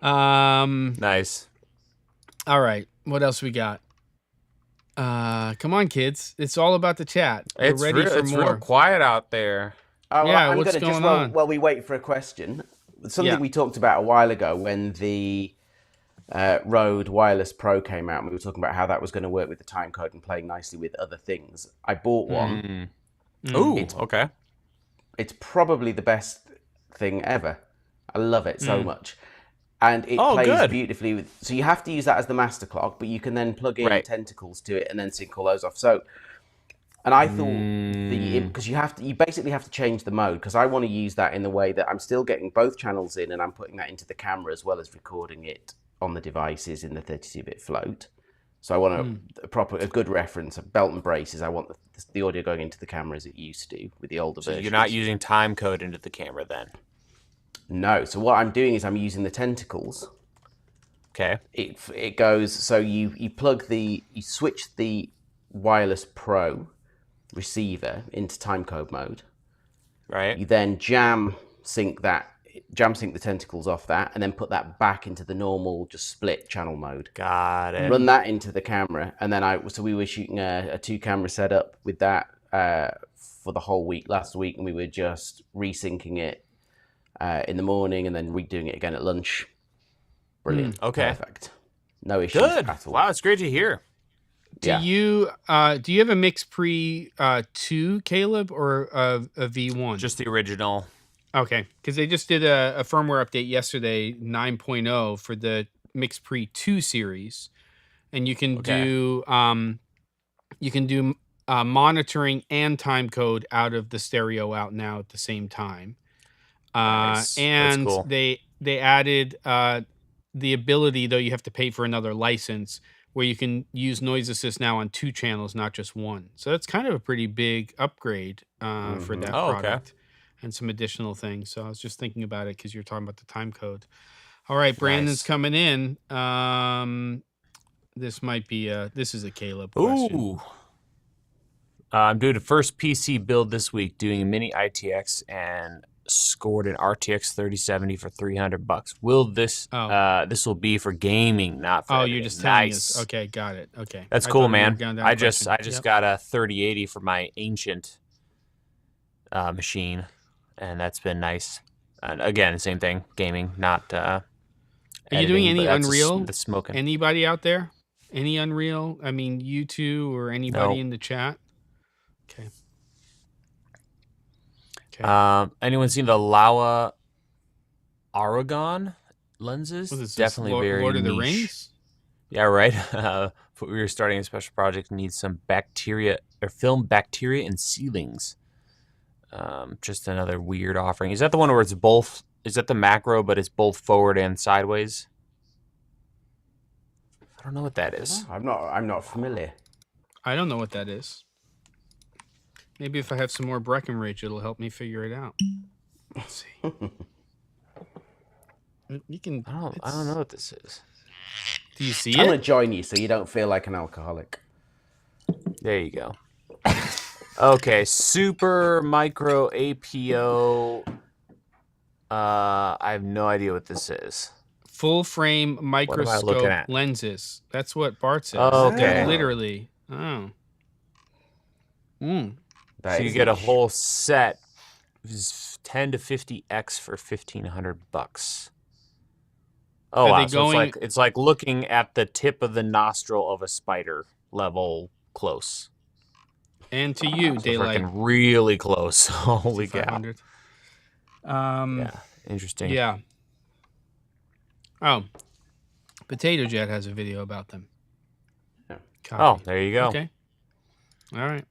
A: Yeah.
B: Nice.
A: All right. What else we got? Come on, kids. It's all about the chat. We're ready for more.
B: Real quiet out there.
C: Oh, well,
A: yeah, what's going on?
C: While we wait for a question, something we talked about a while ago when the Rode Wireless Pro came out, and we were talking about how that was going to work with the timecode and playing nicely with other things. I bought one.
B: Ooh, okay.
C: It's probably the best thing ever. I love it so much. And it plays beautifully with. So you have to use that as the master clock, but you can then plug in tentacles to it and then sync all those off. So And I thought because you basically have to change the mode, because I want to use that in the way that I'm still getting both channels in and I'm putting that into the camera as well as recording it on the devices in the 32-bit float. So I want a good reference, a belt and braces. I want the audio going into the camera as it used to with the older versions.
B: You're not using time code into the camera then?
C: No. So what I'm doing is I'm using the tentacles.
B: Okay.
C: It goes, so you switch the Wireless Pro receiver into timecode mode.
B: Right.
C: You then jam sync the tentacles off that, and then put that back into the normal just split channel mode.
B: Got it.
C: Run that into the camera, and then we were shooting a 2-camera setup with that for the whole week last week, and we were just resyncing it in the morning and then redoing it again at lunch. Brilliant.
B: Okay.
C: Perfect. No issues
B: Good.
C: at all.
B: Wow, it's great to hear.
A: Do you have a Mix Pre 2, Caleb, or a V1?
B: Just the original.
A: Okay, because they just did a firmware update yesterday, 9.0, for the Mix Pre 2 series, and you can do monitoring and time code out of the stereo out now at the same time.
B: Nice.
A: And
B: That's cool.
A: they added the ability, though you have to pay for another license, where you can use noise assist now on 2 channels, not just 1. So that's kind of a pretty big upgrade for that product and some additional things. So I was just thinking about it because you're talking about the time code. All right, Brandon's coming in. This is a Caleb question.
B: Ooh. I'm doing a first PC build this week, doing a mini ITX and scored an RTX 3070 for $300. Will this this will be for gaming, not for editing.
A: You're just telling us. Okay, got it. Okay.
B: That's cool, man. I just got a 3080 for my ancient machine, and that's been nice. And again, same thing, gaming, not
A: Are you doing any Unreal?
B: The smoking.
A: Anybody out there? Any Unreal? I mean, you two or anybody in the chat? Okay.
B: Anyone seen the Laowa Aragon lenses?
A: What is this,
B: Definitely very
A: Lord of the
B: niche.
A: Rings?
B: Yeah, right. We were starting a special project. Needs some film bacteria and sealings. Just another weird offering. Is that the one where it's both? Is that the macro, but it's both forward and sideways? I don't know what that is.
C: I'm not familiar.
A: I don't know what that is. Maybe if I have some more Breckenridge, it'll help me figure it out. Let's see. You can.
B: I don't know what this is.
A: Do you see
C: I'm gonna
A: it?
C: join you so you don't feel like an alcoholic.
B: There you go. Okay, super micro APO. I have no idea what this is.
A: Full frame
B: looking
A: microscope
B: at?
A: lenses. That's what Bart says.
B: Oh, okay.
A: They're literally. Oh.
B: So you get a whole set, 10 to 50x for $1,500. Oh wow! So it's like looking at the tip of the nostril of a spider level close.
A: And to you,
B: So
A: Daylight.
B: freaking really close. Holy cow!
A: 500.
B: Yeah, interesting.
A: Yeah. Oh, Potato Jet has a video about them.
C: Yeah.
A: Copy.
B: Oh, there you go.
A: Okay. All right.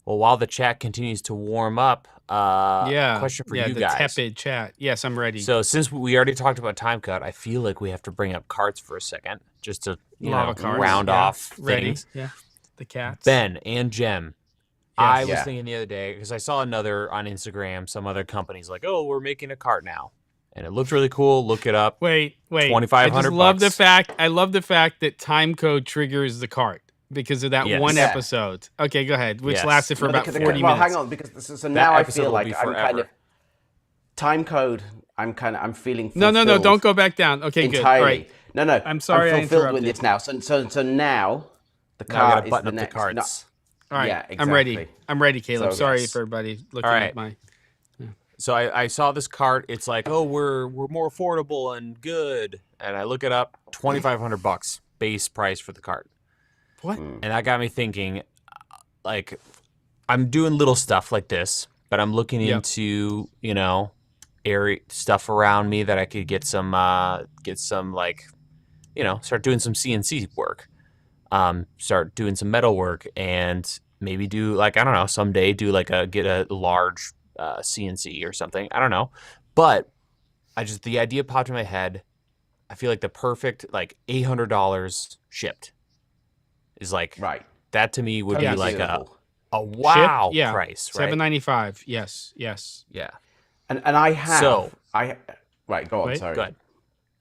B: Well, while the chat continues to warm up, question for you
A: the
B: guys.
A: tepid chat. Yes, I'm ready.
B: So since we already talked about time cut, I feel like we have to bring up carts for a second, just to round off
A: ready.
B: things.
A: Yeah. The cats.
B: Ben and Jem,
A: Yes.
B: I was thinking the other day, because I saw another on Instagram, some other companies like, oh, we're making a cart now. And it looked really cool. Look it up.
A: Wait.
B: $2,500.
A: I love the fact that time code triggers the cart because of that one episode. Okay, go ahead. Which lasted for about 40 minutes.
C: Well, hang on, because now I feel like I'm
B: forever.
C: kind of time code. I'm feeling
A: No,
C: fulfilled
A: don't go back down. Okay, good.
C: entirely.
A: All right.
C: No.
A: I'm sorry I
C: I'm fulfilled with
A: interrupted.
C: this now. So now the
B: Now I
C: cart
B: gotta
C: is
B: button
C: the
B: up
C: next.
B: the carts.
A: All right.
C: Yeah,
A: I'm ready.
C: exactly.
A: I'm ready, Caleb.
C: So,
A: Sorry
C: yes.
A: for everybody looking
B: All right.
A: at my.
B: So I saw this cart. It's like, oh, we're more affordable and good. And I look it up, $2,500 base price for the cart.
A: What?
B: And that got me thinking, like, I'm doing little stuff like this, but I'm looking into, area stuff around me that I could get some like, start doing some CNC work, start doing some metal work. And maybe do like, I don't know, someday do like get a large CNC or something. I don't know. But the idea popped in my head. I feel like the perfect like $800 shipped is like,
C: Right.
B: that to me would
C: Totally
B: be like
C: doable.
B: a wow
A: Ship? Yeah.
B: price, right?
A: $7.95. Yes.
B: Yeah.
C: And I have
B: So-
C: right, go on,
A: Wait,
C: sorry.
B: Go ahead.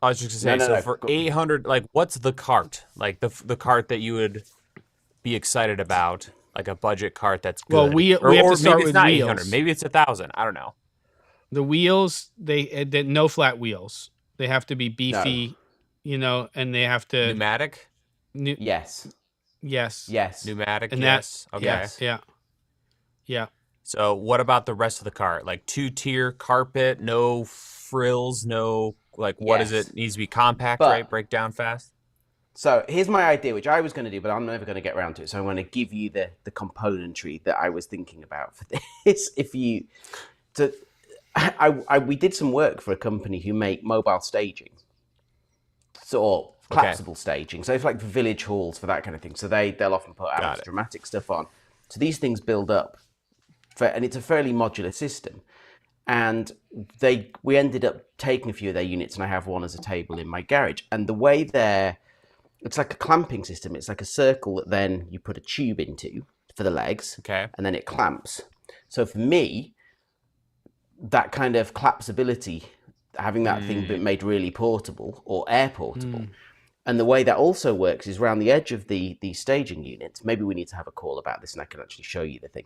B: I was just gonna say,
C: No,
B: for
C: go-
B: 800, like, what's the cart? Like the cart that you would be excited about, like a budget cart that's good.
A: Well, we have to
B: or
A: start
B: maybe it's
A: with
B: not
A: wheels.
B: 800, maybe it's 1,000. I don't know.
A: The wheels, they no flat wheels. They have to be beefy, and they have to
B: Pneumatic,
C: Yes.
A: yes.
B: pneumatic.
A: And
B: yes. Okay.
C: Yes.
A: Yeah.
B: So what about the rest of the cart? Like 2-tier carpet, no frills, no like what is
C: Yes.
B: it? Needs to be compact,
C: But-
B: right? Break down fast.
C: So here's my idea, which I was going to do, but I'm never going to get around to it. So I'm going to give you the componentry that I was thinking about for this. We did some work for a company who make mobile staging, or collapsible staging. So it's like for village halls, for that kind of thing. So they'll often put out dramatic stuff on. So these things build up, and it's a fairly modular system. And we ended up taking a few of their units, and I have one as a table in my garage. And the way it's like a clamping system. It's like a circle that then you put a tube into for the legs, and then it clamps. So for me, that kind of collapsibility, having that thing made really portable or air portable. And the way that also works is around the edge of the staging units. Maybe we need to have a call about this, and I can actually show you the thing.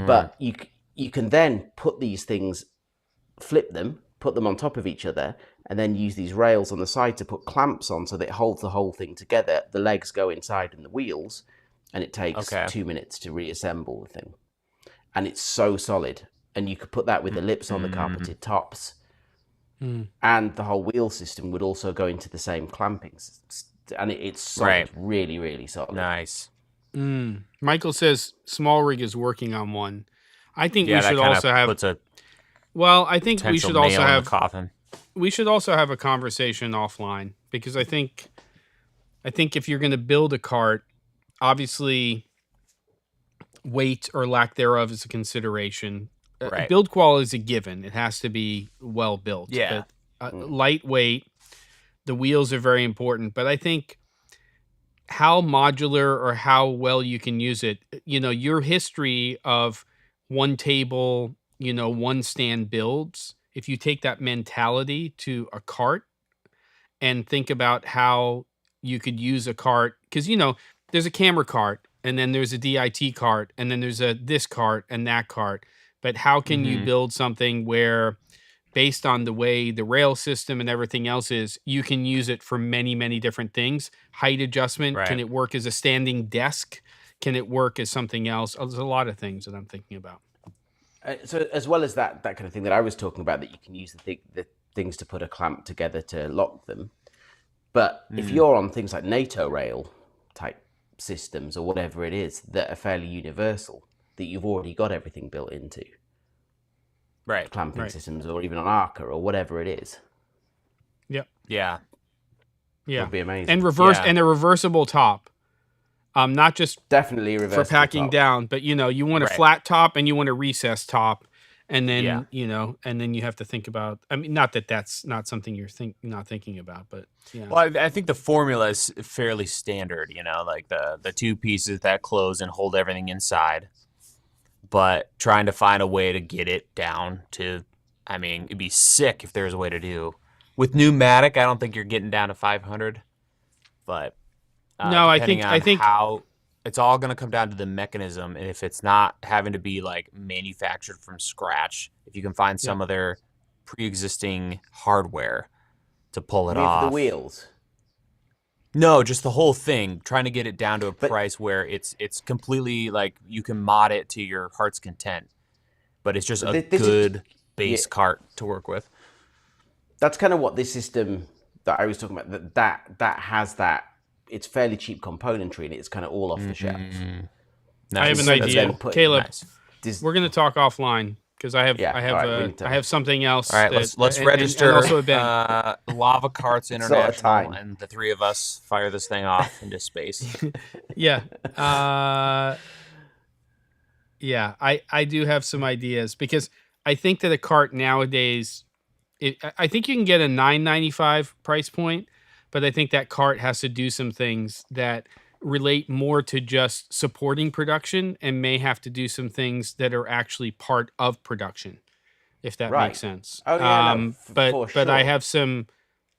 C: But you can then put these things, flip them, put them on top of each other, and then use these rails on the side to put clamps on so that it holds the whole thing together. The legs go inside in the wheels, and it takes 2 minutes to reassemble the thing. And it's so solid. And you could put that with the lips on the carpeted tops. And the whole wheel system would also go into the same clamping. And it's solid, really, really solid.
B: Nice.
A: Michael says Small Rig is working on one. I think we
B: that
A: should
B: kinda
A: also have.
B: puts a
A: Well, I think we
B: potential
A: should also
B: nail in the
A: have.
B: coffin.
A: We should also have a conversation offline, because I think if you're going to build a cart, obviously weight or lack thereof is a consideration.
B: Right.
A: Build quality is a given. It has to be well built.
B: Yeah.
A: But, lightweight. The wheels are very important, but I think how modular or how well you can use it. Your history of one table, one stand builds. If you take that mentality to a cart and think about how you could use a cart, because there's a camera cart, and then there's a DIT cart, and then there's this cart and that cart. But how can you build something where, based on the way the rail system and everything else is, you can use it for many, many different things? Height adjustment, can it work as a standing desk? Can it work as something else? There's a lot of things that I'm thinking about.
C: So as well as that kind of thing that I was talking about, that you can use the things to put a clamp together to lock them. But if you're on things like NATO rail type systems or whatever it is that are fairly universal, that you've already got everything built into, clamping systems, or even on Arca or whatever it is.
A: Yep.
B: Yeah.
A: Yeah.
C: Would be amazing.
A: And and a reversible top. Not just
C: Definitely reversible
A: for packing
C: top.
A: down, but you want a flat top and you want a recessed top, and then and then you have to think about. I mean, not that that's not something you're not thinking about, but yeah.
B: Well, I think the formula is fairly standard. Like the two pieces that close and hold everything inside, but trying to find a way to get it down to. I mean, it'd be sick if there's a way to do with pneumatic. I don't think you're getting down to 500, but.
A: No, I think
B: how it's all going to come down to the mechanism, and if it's not having to be like manufactured from scratch, if you can find some other pre-existing hardware to pull it off.
C: The wheels.
B: No, just the whole thing. Trying to get it down to a price where it's completely like you can mod it to your heart's content, but it's just a good base cart to work with.
C: That's kind of what this system that I was talking about. That has that. It's fairly cheap componentry, and it's kind of all off the shelf.
A: I have an idea, Caleb.
C: Nice.
A: We're going to talk offline, because I have something else.
B: All right, let's register.
A: And also Ben.
B: Lava Carts International, and the three of us fire this thing off into space.
A: Yeah. Yeah, I do have some ideas because I think that a cart nowadays, I think you can get a $9.95 price point, but I think that cart has to do some things that relate more to just supporting production and may have to do some things that are actually part of production, if that
C: Right.
A: makes sense.
C: Oh yeah, no, for
A: But I
C: sure.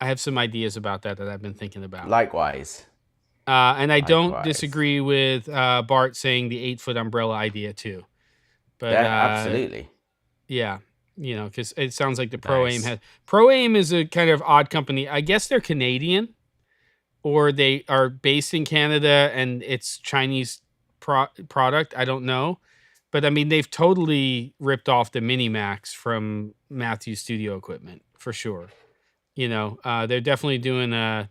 A: have some ideas about that I've been thinking about.
C: Likewise.
A: And I don't
C: Likewise.
A: disagree with Bart saying the 8-foot umbrella idea too. But
C: Yeah, absolutely.
A: yeah, you know, because it sounds like the
B: Nice.
A: Pro Aim is a kind of odd company. I guess they're Canadian, or they are based in Canada and it's Chinese product. I don't know, but I mean they've totally ripped off the Mini Max from Matthews Studio Equipment for sure. You know, they're definitely doing a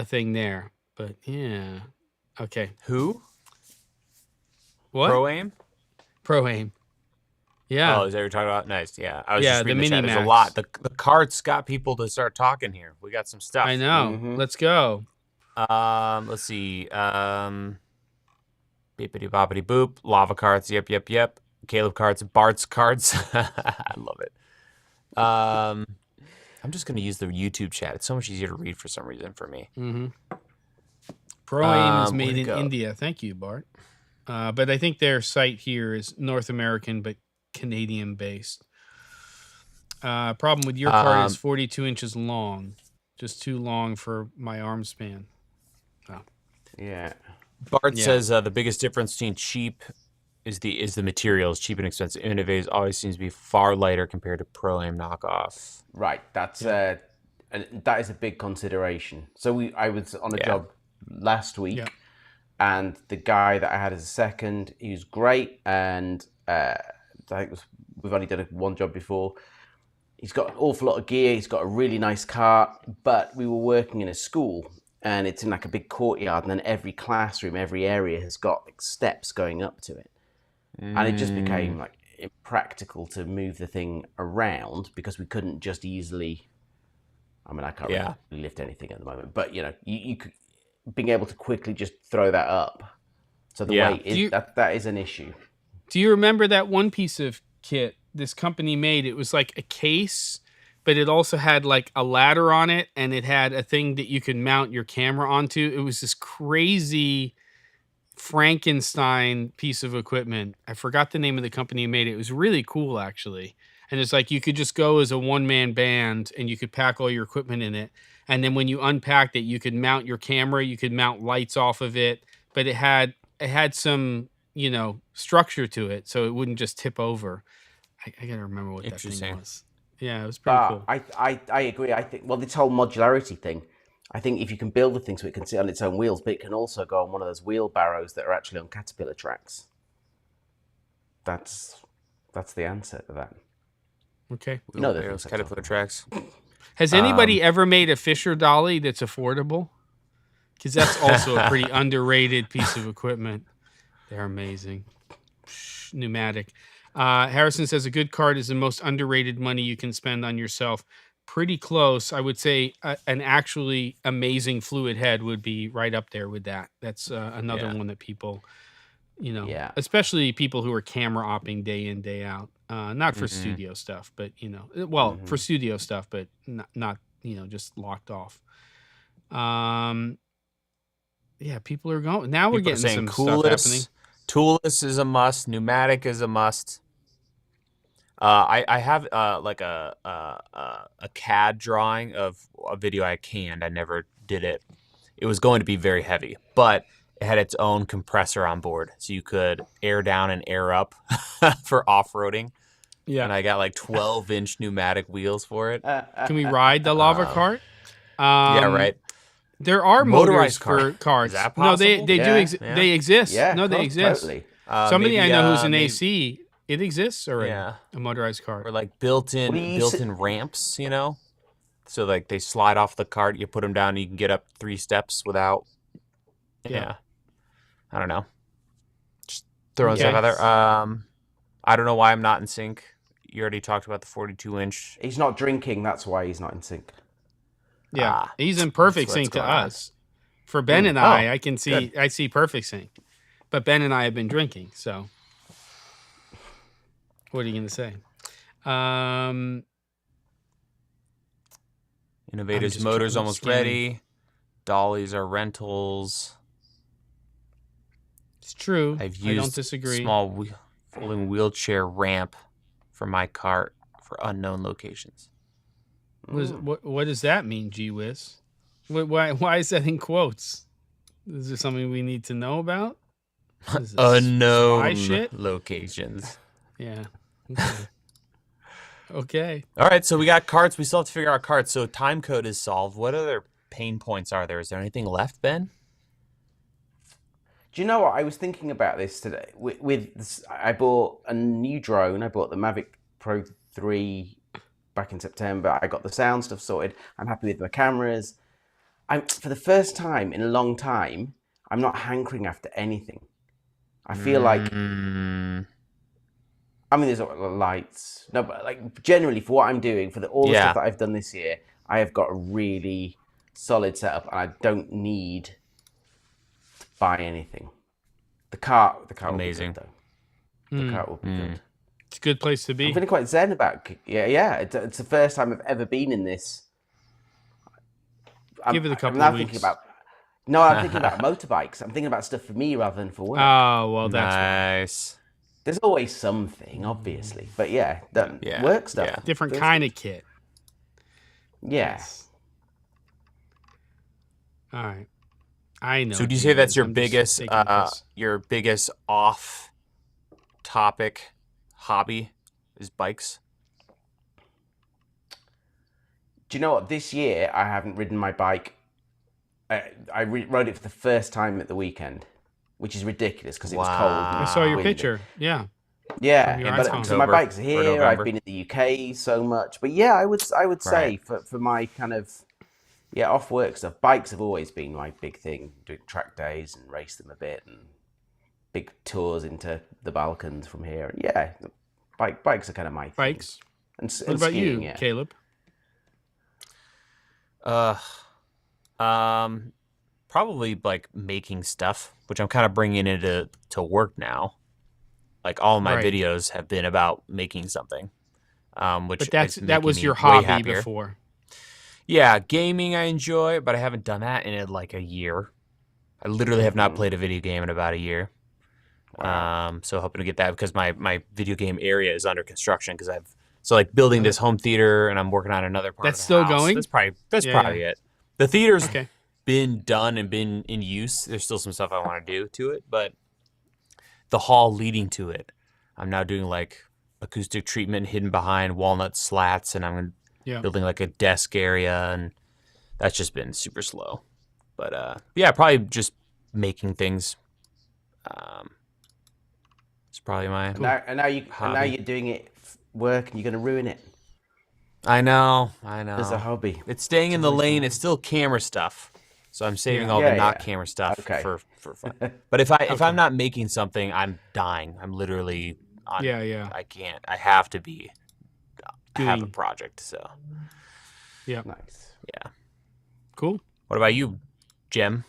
A: thing there. But yeah, okay.
B: Who?
A: What?
B: Pro Aim?
A: Pro Aim. Yeah.
B: Oh, is that what you're talking about? Nice. Yeah. I was
A: Yeah,
B: just
A: the
B: reading the chat. There's a
A: Mini-Max.
B: lot. The carts got people to start talking here. We got some stuff.
A: I know.
C: Mhm.
A: Let's go.
B: Let's see. Beepity boppity boop. Lava carts. Yep. Caleb carts. Bart's carts. I love it. I'm just gonna use the YouTube chat. It's so much easier to read for some reason for me.
A: Mm-hmm. Pro Aim is
B: where'd
A: made
B: it
A: in
B: go?
A: India. Thank you, Bart. But I think their site here is North American but Canadian based. Problem with your card is 42 inches long. Just too long for my arm span.
C: Yeah.
B: Bart
A: Yeah.
B: says the biggest difference between cheap is the materials. Cheap and expensive. Innovative always seems to be far lighter compared to Pro Aim knockoff.
C: Right. That's and that is a big consideration. So I was on a job last week,
A: Yeah.
C: and the guy that I had as a second, he was great, and we've only done one job before. He's got an awful lot of gear. He's got a really nice car, but we were working in a school, and it's in like a big courtyard, and then every classroom, every area has got like steps going up to it, and it just became like impractical to move the thing around because we couldn't just easily. I mean, I can't really lift anything at the moment, but you know, you could, being able to quickly just throw that up. So the weight is that is an issue.
A: Do you remember that one piece of kit this company made? It was like a case, but it also had like a ladder on it, and it had a thing that you could mount your camera onto. It was this crazy Frankenstein piece of equipment. I forgot the name of the company who made it. It was really cool, actually. And it's like you could just go as a one-man band and you could pack all your equipment in it. And then when you unpacked it, you could mount your camera, you could mount lights off of it, but it had some, you know, structure to it so it wouldn't just tip over. I gotta remember what that thing was. Yeah, it was pretty cool.
C: I agree. I think, well, this whole modularity thing, I think if you can build the thing so it can sit on its own wheels, but it can also go on one of those wheelbarrows that are actually on Caterpillar tracks. That's the answer to that.
A: Okay.
C: You know those
B: Caterpillar tracks.
A: Has anybody ever made a Fisher dolly that's affordable? Because that's also a pretty underrated piece of equipment. They're amazing. Pneumatic. Harrison says a good card is the most underrated money you can spend on yourself. Pretty close. I would say an actually amazing fluid head would be right up there with that. That's another one that people, you know, especially people who are camera opping day in, day out. Not for studio stuff, but, you know, well, for studio stuff, but not, you know, just locked off. Yeah, people are going. Now we're getting some stuff happening.
B: Toolless is a must. Pneumatic is a must. I have like a CAD drawing of a video I canned. I never did it. It was going to be very heavy, but it had its own compressor on board, so you could air down and air up for off-roading. Yeah, and I got like 12-inch pneumatic wheels for it.
A: Can we ride the lava cart?
B: Yeah, right.
A: There are
B: Motorized
A: motors for carts.
B: Is that possible?
A: No, they exist.
C: Yeah,
A: no, they exist.
C: Totally.
A: Somebody I know who's an AC. It exists already. Yeah, a motorized cart.
B: Or like built-in ramps, you know. So like they slide off the cart, you put them down, and you can get up 3 steps without. Yeah. I don't know. Just throwing stuff out there. I don't know why I'm not in sync. You already talked about the 42-inch.
C: He's not drinking. That's why he's not in sync.
A: Yeah, he's in perfect sync to us. For Ben and I see perfect sync. But Ben and I have been drinking, so. What are you going to say?
B: Innovators
A: just
B: Motors
A: I'm
B: almost
A: scanning.
B: ready. Dollies are rentals.
A: It's true.
B: I've
A: I don't
B: used
A: disagree.
B: small folding wheelchair ramp for my cart for unknown locations.
A: What does that mean, gee whiz? Why is that in quotes? Is there something we need to know about? Is this spy
B: Unknown
A: shit?
B: locations.
A: Yeah. Okay. Okay.
B: All right, so we got carts. We still have to figure out carts. So time code is solved. What other pain points are there? Is there anything left, Ben?
C: Do you know what? I was thinking about this today. With this, I bought a new drone. I bought the Mavic Pro 3 back in September. I got the sound stuff sorted. I'm happy with my cameras. For the first time in a long time, I'm not hankering after anything. I feel like, I mean, there's lights. No, but like generally for what I'm doing, for all the stuff that I've done this year, I have got a really solid setup, and I don't need to buy anything. The car
B: Amazing.
C: will be good, though. The car will be good.
A: It's a good place to be.
C: I'm feeling quite zen about. Yeah. It's the first time I've ever been in this.
A: Give it a couple
C: I'm
A: of weeks.
C: thinking about motorbikes. I'm thinking about stuff for me rather than for work.
A: Oh, well, that's right.
B: Nice.
C: There's always something, obviously, but work stuff.
B: Yeah.
A: Different kind of kit.
C: Yes.
A: All right. I know.
B: So do you say that's your
A: I'm just
B: biggest
A: taking a piss.
B: off topic hobby is bikes?
C: Do you know what? This year I haven't ridden my bike. I rode it for the first time at the weekend, which is ridiculous because it was cold. And
A: I saw your
C: windy.
A: picture. Yeah.
C: Yeah,
A: your
C: but
A: iPhone.
C: so my bike's
B: Or
C: here.
B: November.
C: I've been in the UK so much, but yeah, I would say for my kind of off work stuff, bikes have always been my big thing. Doing track days and race them a bit, and big tours into the Balkans from here. And yeah, bikes are kind of my thing.
A: Bikes.
C: And
A: What about
C: skiing,
A: you,
C: yeah.
A: Caleb?
B: Probably like making stuff, which I'm kind of bringing into work now. Like all of my
A: Right.
B: videos have been about making something, which
A: But
B: is
A: that
B: making
A: was
B: me
A: your
B: way
A: hobby
B: happier.
A: before.
B: Yeah, gaming I enjoy, but I haven't done that in like a year. I literally have not played a video game in about a year.
C: Wow.
B: So hoping to get that because my video game area is under construction because like building this home theater and I'm working on another part.
A: That's
B: of the
A: still
B: house.
A: going?
B: That's
A: Yeah,
B: probably it. The theater's
A: Okay.
B: been done and been in use. There's still some stuff I want to do to it, but the hall leading to it, I'm now doing like acoustic treatment hidden behind walnut slats, and I'm building like a desk area, and that's just been super slow. But yeah, probably just making things. It's probably my
C: Now you're doing it work, and you're going to ruin it.
B: I know.
C: As a hobby.
B: It's staying in the lane. It's still camera stuff. So I'm saving all the not camera stuff for fun. But if I'm not making something, I'm dying. I'm literally on, I can't. I have to have a project. So
A: yeah.
C: Nice.
B: Yeah.
A: Cool.
B: What about you, Jem?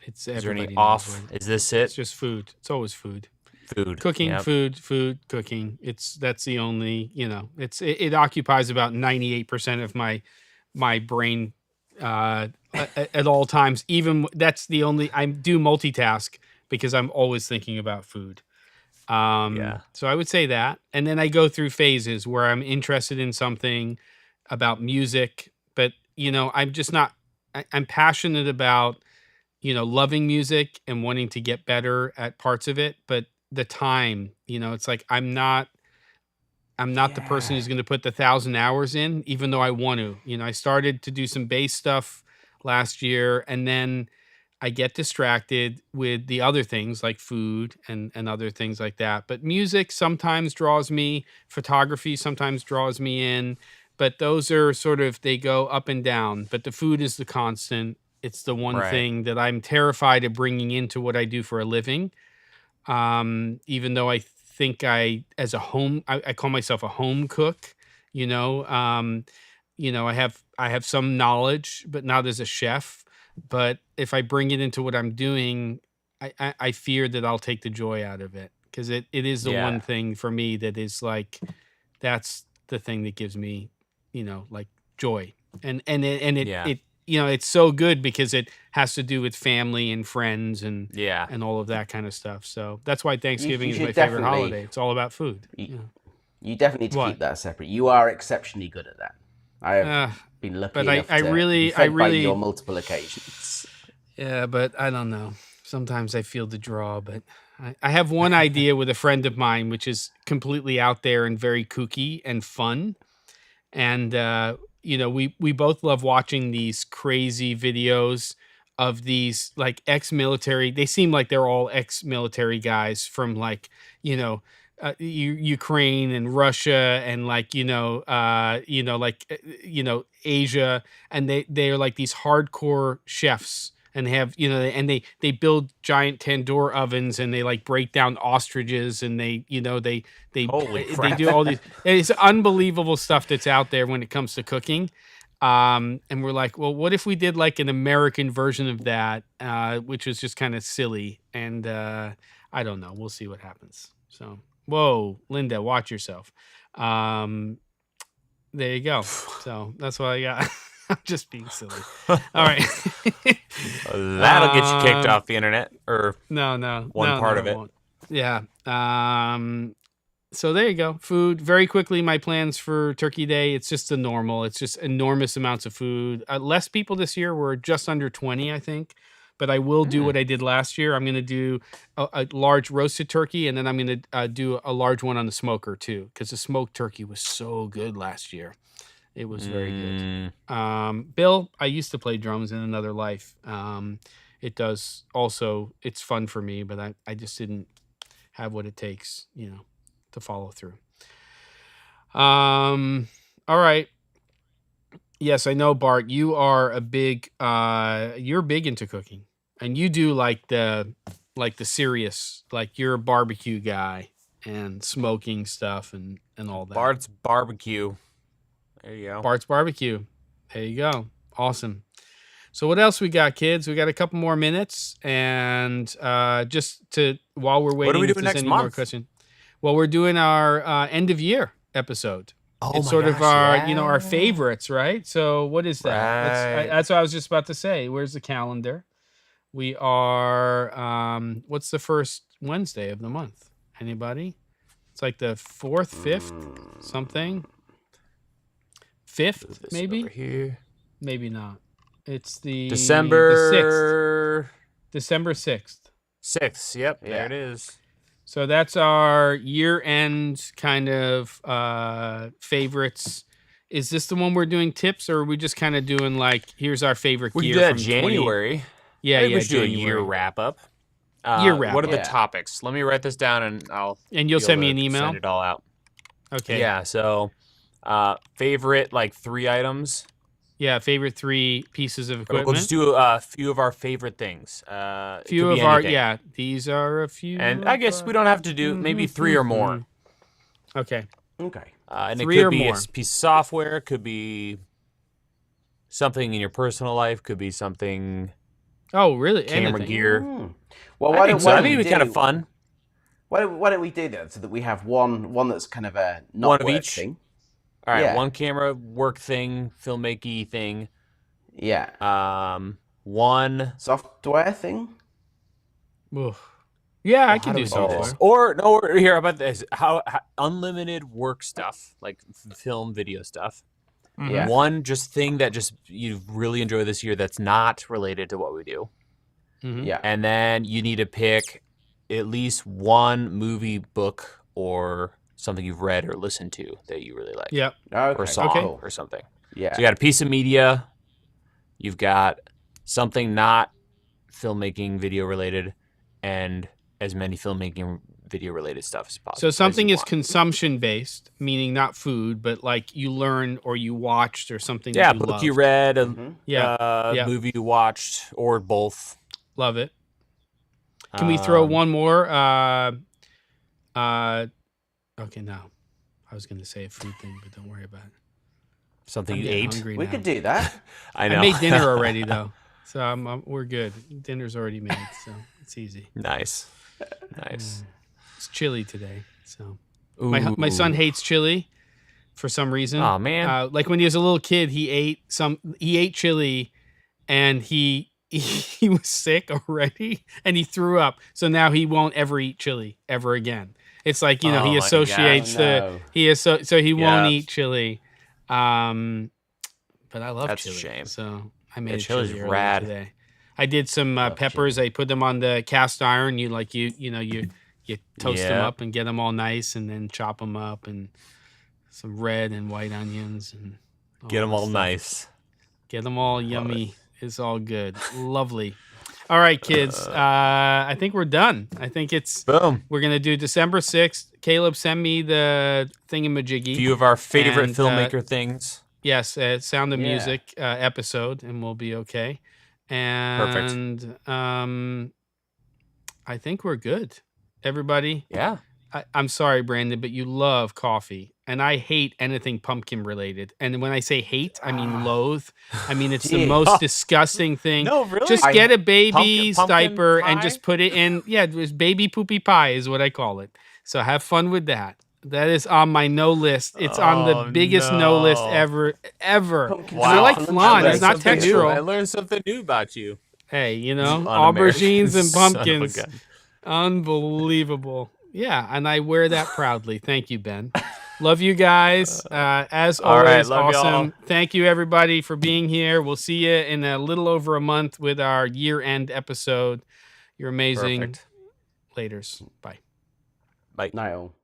A: It's
B: Is there any
A: everybody
B: off?
A: knows what-
B: Is this it?
A: It's just food. It's always food.
B: Food.
A: Cooking,
B: Yep.
A: food, cooking. That's the only, it occupies about 98% of my brain at all times. Even that's the only, I do multitask because I'm always thinking about food. So I would say that. And then I go through phases where I'm interested in something about music, but I'm just not, I'm passionate about, loving music and wanting to get better at parts of it, but the time, it's like I'm not the person who's going to put the 1,000 hours in, even though I want to. I started to do some bass stuff last year, and then I get distracted with the other things like food and other things like that. But music sometimes draws me, photography sometimes draws me in, but those are sort of, they go up and down. But the food is the constant. It's the one thing that I'm terrified of bringing into what I do for a living. Even though I think I call myself a home cook, I have some knowledge, but not as a chef. But if I bring it into what I'm doing, I fear that I'll take the joy out of it because it is the
B: Yeah.
A: one thing for me that is like, that's the thing that gives me, like joy. And it it's so good because it has to do with family and friends and all of that kind of stuff. So that's why Thanksgiving is my favorite holiday. It's all about food.
C: You definitely need to keep that separate. You are exceptionally good at that. I have been lucky enough to be fed by you on multiple occasions.
A: Yeah, but I don't know. Sometimes I feel the draw, but I have one idea with a friend of mine, which is completely out there and very kooky and fun. And, we both love watching these crazy videos of these like ex-military. They seem like they're all ex-military guys from like, Ukraine and Russia and like, Asia. And they are like these hardcore chefs. And have and they build giant tandoor ovens and they like break down ostriches and they they do all these. It's unbelievable stuff that's out there when it comes to cooking. And we're like, well, what if we did like an American version of that, which was just kind of silly? And I don't know. We'll see what happens. So, whoa, Linda, watch yourself. There you go. So that's what I got. I'm just being silly. All right.
B: That'll get you kicked off the internet, or one part of it.
A: Won't. Yeah. So there you go. Food. Very quickly, my plans for Turkey Day. It's just the normal. It's just enormous amounts of food. Less people this year. We're just under 20, I think. But I will do what I did last year. I'm going to do a large roasted turkey, and then I'm going to do a large one on the smoker, too, because the smoked turkey was so good last year. It was very good. Bill, I used to play drums in another life. It's fun for me, but I just didn't have what it takes, to follow through. All right. Yes, I know, Bart, you are you're big into cooking, and you do like the serious, like you're a barbecue guy and smoking stuff and all that.
B: Bart's barbecue. There you go.
A: Bart's Barbecue. There you go. Awesome. So what else we got, kids? We got a couple more minutes, and while we're waiting,
B: what are we doing next month?
A: More question. Well, we're doing our end of year episode.
B: Oh,
A: it's sort of our our favorites, right? So what is that?
B: Right.
A: That's what I was just about to say. Where's the calendar? We are. What's the first Wednesday of the month? Anybody? It's like the 4th, 5th, something. 5th, maybe?
B: Over here.
A: Maybe not. It's the
B: December
A: 6th. December 6th.
B: 6th, yep, there it is.
A: So that's our year-end kind of favorites. Is this the one we're doing tips, or are we just kind of doing like, here's our favorite gear from
B: January.
A: Yeah,
B: we should do a year wrap-up. What are the topics? Let me write this down, and
A: you'll send me an email?
B: Send it all out.
A: Okay.
B: Yeah, so favorite, like 3 items.
A: Yeah, favorite 3 pieces of equipment.
B: We'll just do a few of our favorite things.
A: These are a few.
B: And I guess we don't have to do maybe 3 or more.
A: Okay.
B: And
A: 3
B: it could
A: or
B: be
A: more.
B: a piece of software, it could be something in your personal life, could be something.
A: Oh, really?
B: Camera
A: Anything.
B: gear.
C: Well,
B: I think it'd be kind of fun.
C: Why don't we do that so that we have one that's kind of a not
B: one of
C: work
B: each
C: thing.
B: All right, one camera work thing, filmmaking thing.
C: Yeah.
B: One
C: software thing.
A: Oof. Yeah, I can do software.
B: Or here, how about this? How unlimited work stuff, like film, video stuff.
C: Mm-hmm. Yeah.
B: One just thing that just you really enjoy this year that's not related to what we do.
A: Mm-hmm.
C: Yeah.
B: And then you need to pick at least one movie, book, or something you've read or listened to that you really like.
A: Yep.
C: Okay.
B: Or song or something.
C: Yeah.
B: So you got a piece of media. You've got something not filmmaking, video related, and as many filmmaking, video related stuff as possible.
A: So something is consumption based, meaning not food, but like you learned or you watched or something.
B: Yeah,
A: that you
B: book
A: loved.
B: you read,
A: movie
B: you watched, or both.
A: Love it. Can we throw one more? Okay, no. I was going to say a food thing, but don't worry about it.
B: Something
A: I'm
B: you ate?
A: hungry
C: We
A: now.
C: could do that.
B: I know.
A: I made dinner already, though. So we're good. Dinner's already made, so it's easy.
B: Nice.
A: chili today. So my son hates chili for some reason.
B: Oh man!
A: Like when he was a little kid, he ate chili, and he was sick already, and he threw up. So now he won't ever eat chili ever again. It's like, you know, he associates so he won't eat chili. But I love
B: That's
A: chili.
B: a shame.
A: So I made
B: chili's
A: chili earlier
B: rad.
A: today. I did some peppers.
C: chili.
A: I put them on the cast iron. You toast them
B: Yeah.
A: up and get them all nice, and then chop them up, and some red and white onions, and
B: Get them
A: that
B: all
A: stuff.
B: nice.
A: Get them all yummy. It's all good. Lovely. All right, kids. I think we're done. I think
B: Boom.
A: we're gonna do December 6th. Caleb, send me the thingamajiggy.
B: A few of our favorite
A: And,
B: filmmaker things.
A: Yes, Sound of
C: Yeah.
A: Music episode, and we'll be okay. And I think we're good. Everybody,
B: Yeah.
A: I'm sorry, Brandon, but you love coffee, and I hate anything pumpkin related. And when I say hate, I mean loathe. I mean, it's the
C: Gee.
A: most disgusting thing.
B: No, really?
A: Just get a baby's
B: Pumpkin
A: diaper and
B: pie?
A: just put it in. Yeah, it was baby poopy pie is what I call it. So have fun with that. That is on my no list. It's on the biggest no list ever.
C: Pumpkin
A: And I like
C: pie.
A: flan.
C: I
A: It's not
B: something new. I
A: textural.
B: learned something new about you.
A: Hey, you know,
B: Un-American
A: aubergines and
B: son of a
A: pumpkins.
B: gun.
A: Unbelievable. Yeah, and I wear that proudly. Thank you, Ben. Love you guys. As
B: All right,
A: always,
B: love
A: awesome.
B: y'all.
A: Thank you, everybody, for being here. We'll see you in a little over a month with our year-end episode. You're amazing.
B: Perfect.
A: Laters. Bye.
B: Bye.
C: Niall.